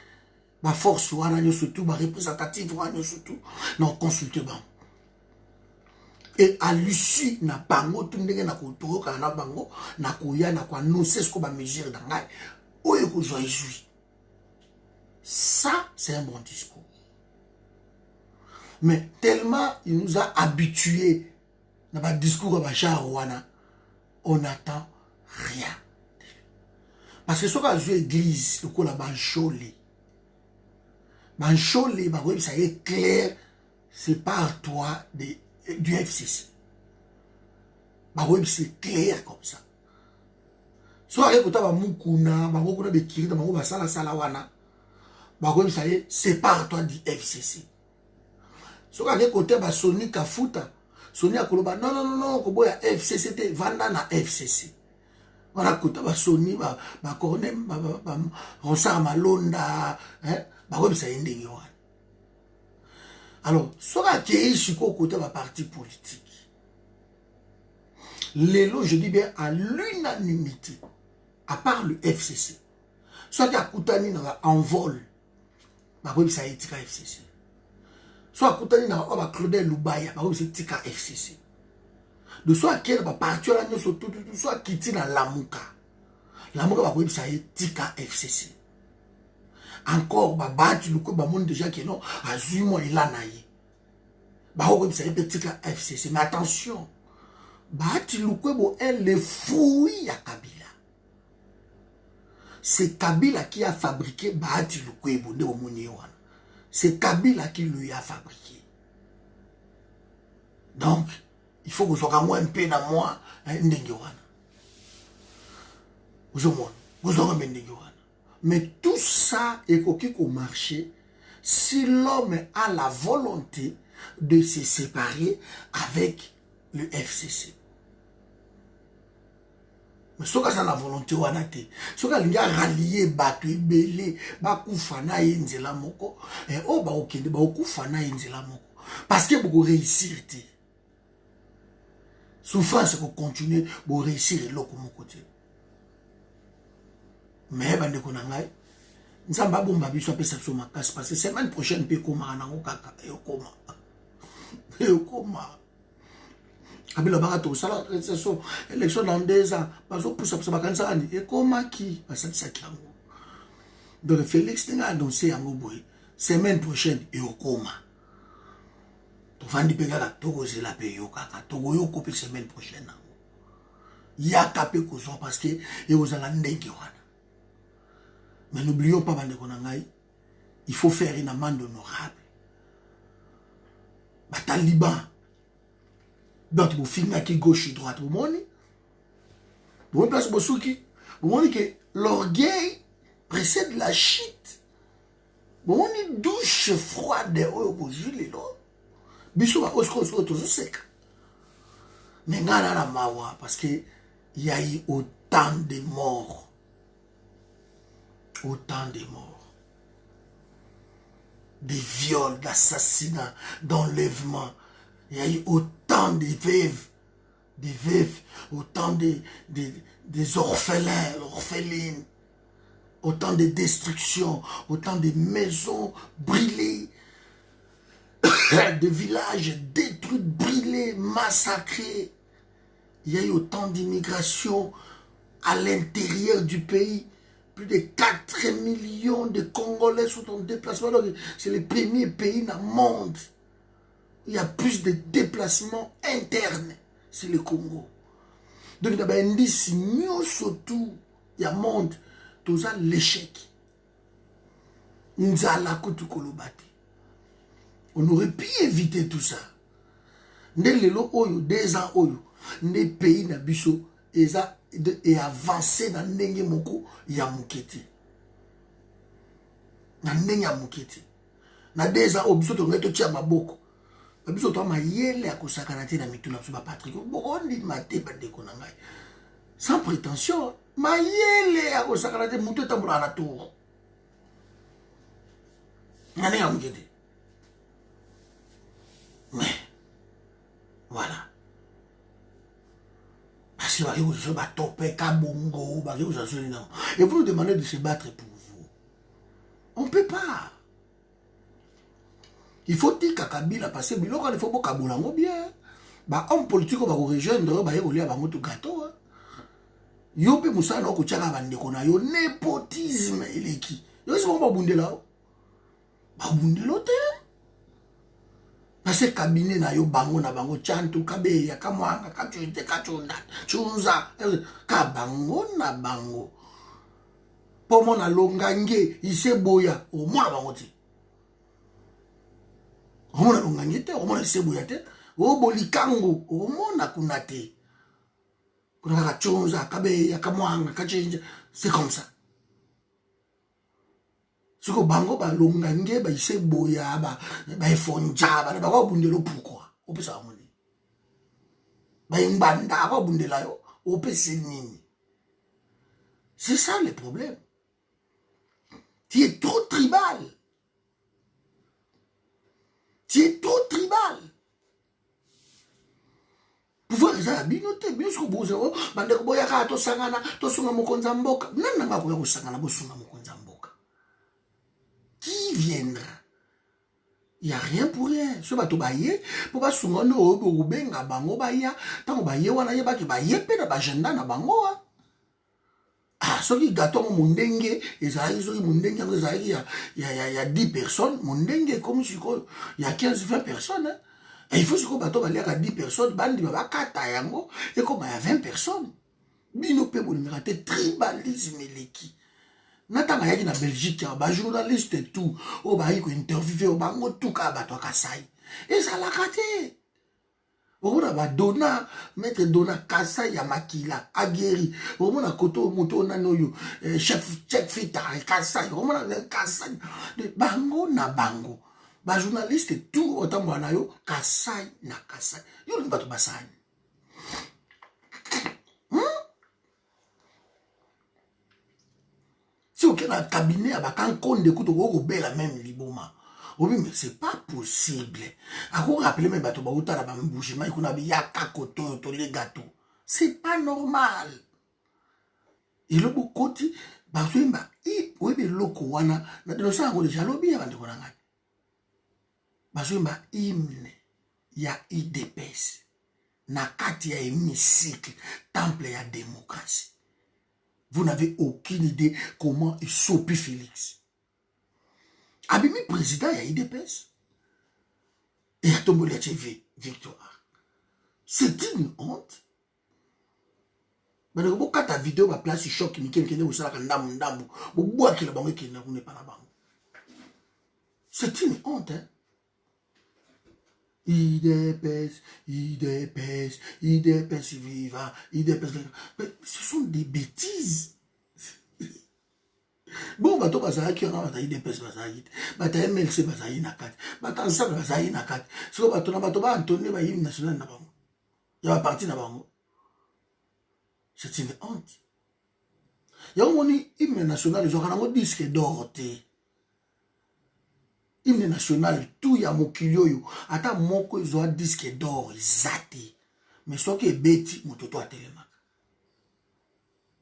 ma force wana, surtout, ma représentative wana, surtout, non, consulter bango. Et à l'issue, na bango, tout le monde na koutoro, na bango, na kouya, na quoi, non, c'est ce qu'on va mesurer dans la. Ça, c'est un bon discours. Mais tellement il nous a habitués dans le discours de Bachar Wana, on n'attend rien. Parce que ce qu'on joué l'église, le coup là, Bancholi, ça y est clair, c'est pas à toi du FCC. C'est clair comme ça. Soit c'est pas toi du FCC. Soit côté Sony Kafuta, Sony Akoloba, non, FCC, vanda na FCC. Voilà côté Sony, Cornet, Ronsard Malonda, alors, soit qui est côté parti politique. Lélo, je dis bien à l'unanimité, à part le FCC. Soit qu'il y a Koutani en vol, ça y est, Tika FCC. Soit Koutani na Claudel Loubaya, c'est Tika FCC. De soit qu'il y a parti, soit Kiti na Lamouka. Lamouka, ça y est, Tika FCC. Encore, tu le monde déjà qui non, à Zumo il a naïe. Ça y est, Tika FCC. Mais attention. Bahati Lukwebo est le fruit à Kabila. C'est Kabila qui a fabriqué Bahati Lukwebo de Omunyewana. C'est Kabila qui lui a fabriqué. Donc, il faut que vous soyez moins un peu dans moi, Ndengewana. Vous aurez Ndengewana. Mais tout ça est au marché si l'homme a la volonté de se séparer avec le FCC. Mais ce que ça la volonté wana te, ce que l'inga rallier batu belé, ba kufana yenzela moko, et oh ba okende ba kufana yenzela moko, parce que vous réussir te. Souffrance pour continuer, pour réussir l'autre côté. Mais bande konangai, nzamba bomba biso pesa so makasi parce que semaine prochaine pe koma na ngokaka e koma. Kabila barato sala élection dans 2 ans bazo poussa pour bakanisa ani et comment qui ça qui yango donc Félix n'a annoncé yango boy semaine prochaine et au coma to fandi pegala to kozela pe yo kaka to yo kope semaine prochaine ya kapé kozo parce que et aux ala ndenge wana mais n'oublions pas bande konangai il faut faire une amende honorable Taliban. Donc, vous finissez qui gauche et droite, vous voyez? Vous voyez que l'orgueil précède la chute. Vous voyez une douche froide, vous voyez, vous voyez, vous voyez, Mais ngana na mawa parce que il y a eu autant de morts. Autant de morts. Des viols, d'assassinats, d'enlèvements. Il y a eu autant de veuves, autant des orphelins, orphelines, autant de destructions, autant de maisons brûlées, de villages détruits, brûlés, massacrés. Il y a eu autant d'immigration à l'intérieur du pays. Plus de 4 millions de Congolais sont en déplacement. C'est le premier pays dans le monde. Il y a plus de déplacements internes. C'est le Congo. Donc, il y a un indice, surtout, il y a monde, tout ça, l'échec. Nzala kutukolobate. On aurait pu éviter tout ça. Nelelo oyo, 2 ans oyo, les pays na biso, et avancer dans ndenge moko ya muketi. Na ndenge ya muketi. Na 2 ans, obiso to ngeto tia maboko. Biso to mayele ya kosakana te na mituna biso ba Patrick. Bokondi mate ba ndeko na ngai. Sans prétention, mayele ya kosakana te mutu tambola na tour. Nane ya muketi. Mais voilà. Parce que vous vous battez kabongo, et vous nous demandez de se battre pour vous. On ne peut pas. Il faut dire qu'à Kabila, parce que il faut pas Kaboulango bien. Bah, homme politique va vous rejoindre, bah, il y a un gâteau. Yo pe Moussa no kuchaka bandeko na yo népotisme eleki. Yo c'est pas bunde là. Ba bunde lote. Parce que cabinet na yo bango na bango chantu kabe ya kamwanga kachunte kachunda chunza ka bango na bango. Pomo na longange ise boya o mona bango ti. O mona longange te o mona ise boya te o bolikango o mona kunate. Kuna kachunza kabe ya kamwanga kachinja c'est comme ça. Siko bango ba longange ba ise boya ba fonja ba ba bundelo pourquoi o pesa amoni ba imbanda ba bundela yo o pesa nini. C'est ça le problème. Tu es trop tribal. Tu es trop tribal. Pouvoir les abinoter bien sûr bozo bande ko boya ka to sangana to sunga mokonza mboka nana nga ko sangana bo sunga mokonza mboka. Qui viendra? Il n'y a rien pour rien. Ce bateau baye, pour pas sounger no obenga bango baya, tango baye wana ye baki baye pe na bagenda na bango. Ah, ce qui gâteau mundenge, ezali so mundenge ngo ezali ya 10 personnes, mundenge comme si il y a 15-20 personnes. Hein? Et il faut que bateau balia à 10 personnes, bandi ba kata yango et comme il y a 20 personnes. Bino pe bonimera te tribalisme leki. Natanga yaki na Belgique, ba journaliste et tout, o ba yiko interviewé o bango tout ka bato Kasai. Et ça l'a raté. O na ba dona maître dona Kasai ya makila aguerri. O na koto moto na noyo chef fita Kasai. O na Kasai de bango na bango. Ba journaliste et tout autant na yo Kasai na Kasai. Yo ni bato basani. Si aucun a cabinet à bakan konde kuto go bela même liboma. Oui mais c'est pas possible. A ko rappeler même bato ba utara ba mbouchima ikuna bi yaka koto to les gâteaux. C'est pas normal. Et le bokoti ba swimba I oui be loko wana na de ça ngo déjà lobi abande ko nanga. Ba swimba hymne ya IDPS. Na kati ya hémicycle temple ya démocratie. Vous n'avez aucune idée comment il sopi Félix. Abimi président, il y a IDPS. Et il y a tombé la TV, victoire. C'est une honte. Mais quand ta vidéo va placer choc, c'est une honte. Hein? IDPS, IDPS, IDPS viva, IDPS. Mais ce sont des bêtises. Bon, bateau bazara qui a IDPS bazari, bateau MLC bazari nakat, bateau ensemble bazari nakat. Ce que bateau na bateau ba Antonio ba hymne national na bango. Il y a parti là-bas. C'est une honte. Il y a un hymne national, ils ont un disque d'or. Hymne national, tout y a mon kilio. Attends, mon ils ont un disque d'or, ils mais ce qui est bêti, mon toto à télémac.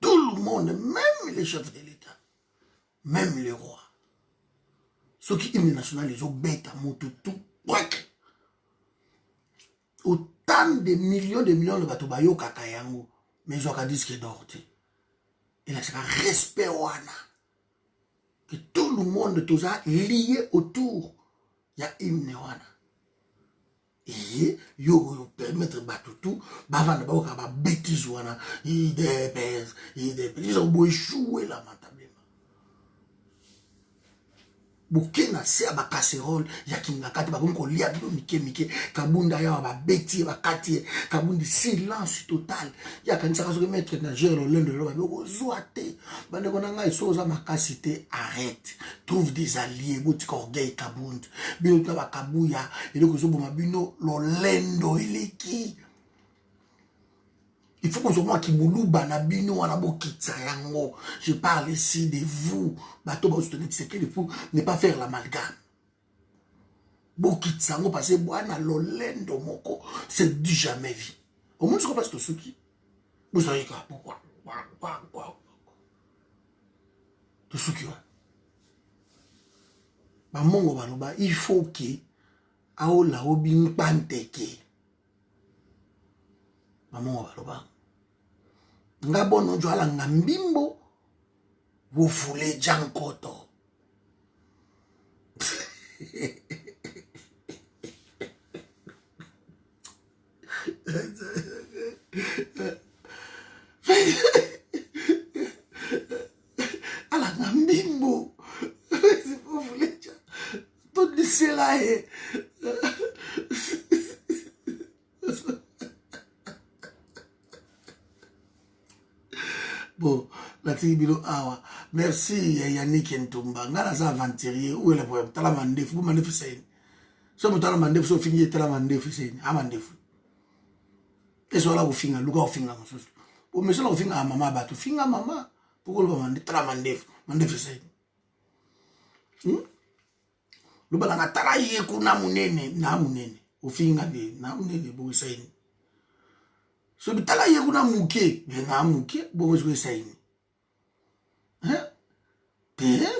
Tout le monde, même les chefs de l'État, même les rois. Ceux qui hymne national, ils ont bête à mon toto. Autant de millions de bateaux bayo kakayango, mais ils ont un disque d'or. Il a un respect wana. Que tout le monde tout ça lié autour. Il y a hymne wana. Et yo permettre battre tout, bavana ba ka ba bêtise wana, il dépèse, ils ont beau échouer lamentablement. Bukena se ba casserole ya kinga kati ba ko lia bilo mike kabunda ya ba bêtise ba kati kabundi silence total ya kanisa ka so mettre na gérer l'un de l'autre ba zoate bande ko nanga isoza makasité arrête trouve des alliés botika orgueil kabund bino ta ba kabuya et donc zo boma bino lolendo eleki. Il faut qu'on se voit qui boulou banabino wanabo kitsayango. Je parle ici de vous. Bateau ba soutenir c'est que il faut ne pas faire l'amalgame. Bo kitsango parce que boana lolendo moko c'est du jamais vu. Au moins je comprends ce qui. Vous savez quoi pourquoi? Tout ce qui va. Ba mongo baloba il faut que aola obin panteke. Maman baloba nga bono jwala nga mbimbo wofule jankoto. Ala nga mbimbo wofule jankoto tout cela est bon, la tribune awa. Merci Yannick Ntumba. Ngala za aventurier où est le problème? Tala mandef, vous mandef c'est. So mutala mandef so fini tala mandef c'est. Amandef. Et so la vous finga, luka vous finga mosus. Pour monsieur la vous finga mama batu, finga mama. Pourquoi le mandef tala mandef c'est. Le balanga tala ye kuna munene na munene. Au finga de na munene bo c'est. So bitala ye kuna muke, na muke bo zo c'est.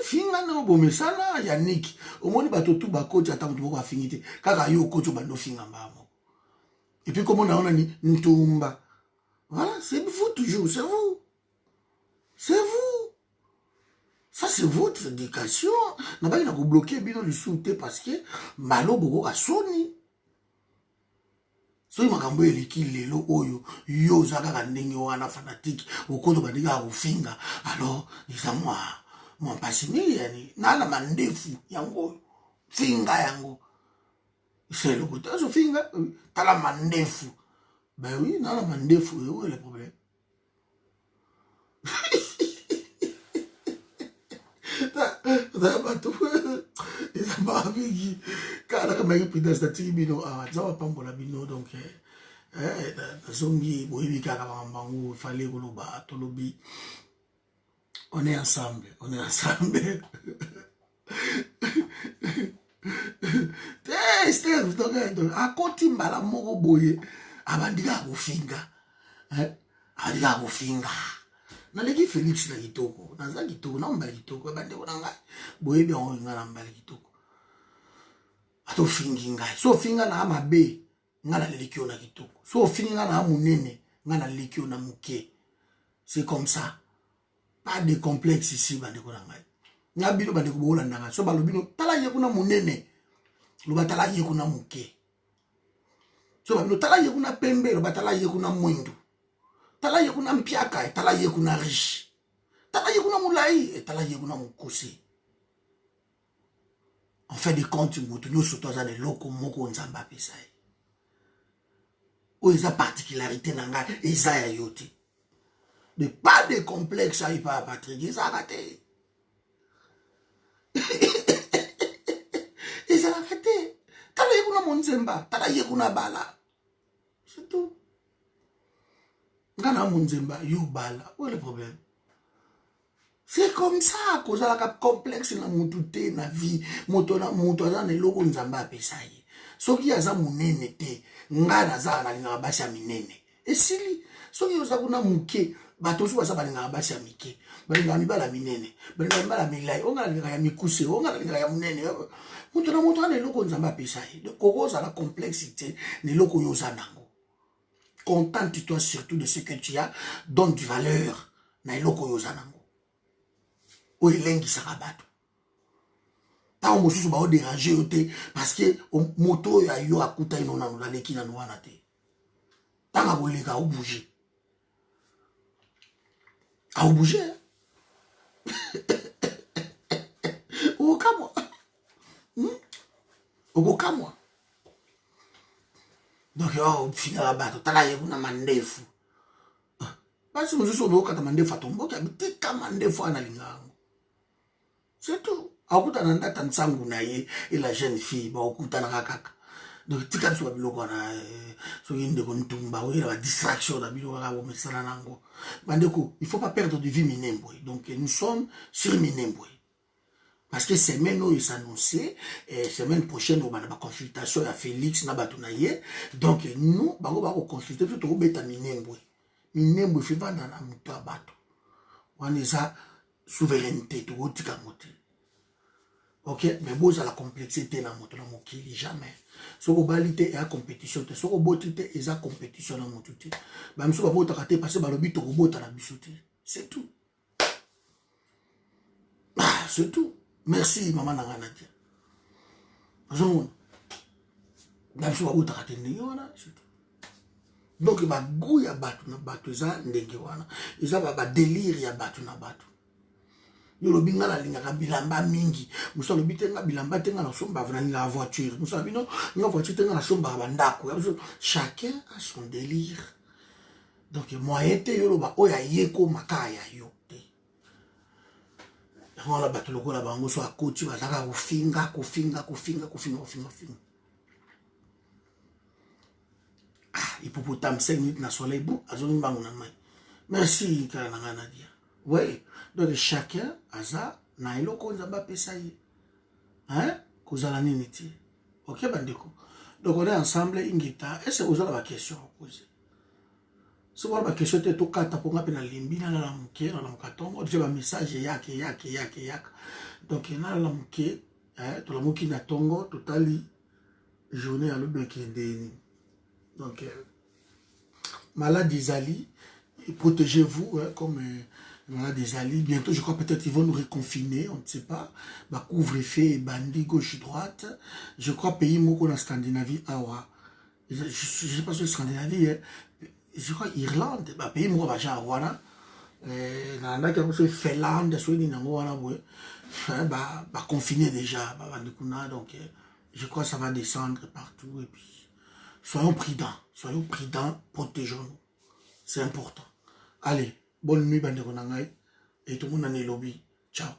Finga na bomesana Yannick omoni bato tout ba coach ata mutu boko afingite kaka yo coach bando finga mbamo et puis comment on a ni Ntumba voilà c'est vous toujours c'est vous ça c'est votre éducation na ba ina ko bloquer bino le soute parce que malo boko ka soni so makambo eliki lelo oyo yo zaka ka ndenge wana fanatique okoto bandika ko finga alors ils à moi mon pasini yani nana mandefu yango finga yango c'est le côté so finga tala mandefu ben oui nana mandefu où est le problème? Ça va tout ça va avec kana kama ipida statiki bino azawa pambola bino donc zongi boyibi kaka bango fallait koloba tolobi. On est ensemble, on est ensemble. Steve, donc, à côté, la moro boye, abandika ko finga. Abandika ko finga. Na leki Félix na kitoko, na za kitoko, na mbali kitoko, bande ko nanga. Boye bi on ngala mbali kitoko. Ato fingi ngai. So finga na mabe, ngala leki na kitoko. So finga na munene, ngala leki na muke. C'est comme ça. Pas de complexe ici, bandeko na ngai. Ngabino bandeko bola ndanga. So balobino tala ye kuna munene. Loba tala ye kuna muke. So balobino tala ye kuna pembe, loba tala ye kuna mwindu. Tala ye kuna mpiaka, tala ye kuna riche. Tala ye kuna mulai, tala ye kuna mukose. En fait de compte, mutu nyo soto za de loko moko nzamba pesai. O eza particularité nanga eza ya yote. De pas de complexe à y pas Patrick, ils ont raté. Ils ont raté. T'as eu kuna monzemba, t'as eu kuna bala. C'est tout. Ngana Munzemba, Yubala. Où est le problème? C'est comme ça que ça a complexe na mutute na vie. Motona mutoza na loko nzamba pesaye. Soki aza munene te, ngana za na linga basi minene. Esili, soki oza kuna muke, bato su basa balinga basi mike. Balinga mibala minene, balinga mibala milai, onga linga ya mikuse, onga linga ya munene. Mutona na loko nzamba pesaye. Koko za la complexité ne loko yoza nango. Contente-toi surtout de ce que tu as, donne du valeur na loko yoza nango. O elengi sakabato. Ta o mosusu ba o déranger yote parce que moto ya yo akuta ino na leki na noana te. Tanga boleka o bouger. A o bouger. O kamwa. O kamwa. Donc yo finira bato tala ye kuna mandefu. Parce que mosusu no kata mandefu atomboki abitika mandefu analinga. C'est tout. Akuta nanda tansangu na ye et la jeune fille ba okuta na kaka. Donc tika so biloko na so yinde ko ntumba o la distraction na biloko ka bo mesana nango. Bandeko, il faut pas perdre de vue Minembwe. Donc nous sommes sur Minembwe. Parce que semaine où il s'annonçait, semaine prochaine on va avoir consultation à Félix na batunaye. Donc nous bango ba ko consulter tout au beta Minembwe. Minembwe fait vendre na muto abato. On est ça souveraineté to otika mote. OK, mais vous à la complexité na moto na mokili jamais. Soko balité et à compétition te soko botité et à compétition na moto te. Ba mso ba bota kate passer ba lobi to bota na bisoté. C'est tout. Ah, c'est tout. Merci maman na Nadia. Jean. Ba mso ba bota kate ndenge wana, c'est tout. Donc ba goût ya batu na batu za ndenge wana. Eza ba délire ya batu na batu. Yo lobi nga na linga bilamba mingi. Muso lobi tenga bilamba tenga na somba vana la voiture. Muso lobi no nga voiture tenga na somba bandako. Chacun a son délire. Donc moi été yo loba oya yeko makaya yo te. Nga la bato loko la bango so akoti bazaka kofinga. Ah, hippopotame 5 minutes na soleil bon azoni mbango na mai. Merci kana nga Nadia. Oui, donc chacun a ça, na eloko nzamba pesa ye. Hein? Kozala nini ti. OK bandeko. Donc on est ensemble ingita. Est-ce que vous avez la question à poser? Si vous avez la question te tokata ponga pe na limbi na la muke na mukatongo, je ba message yake. Donc na la muke, to la muki na tongo totali journée à l'obekendeni. Donc maladie zali, protégez-vous comme voilà des alliés. Bientôt, je crois peut-être qu'ils vont nous reconfiner, on ne sait pas. Bah, couvre-feu, bandit, gauche-droite. Je crois pays moko en Scandinavie, awa. Je ne sais pas sur Scandinavie, je crois Irlande, bah, pays moko va genre voilà. Nanda qui a reçu Finlande, soit ni nango voilà, bah, confiné déjà, bah, donc je crois que ça va descendre partout et puis soyons prudents, protégeons-nous. C'est important. Allez. Bonne nuit, bande de et tout le monde en est lobby. Ciao.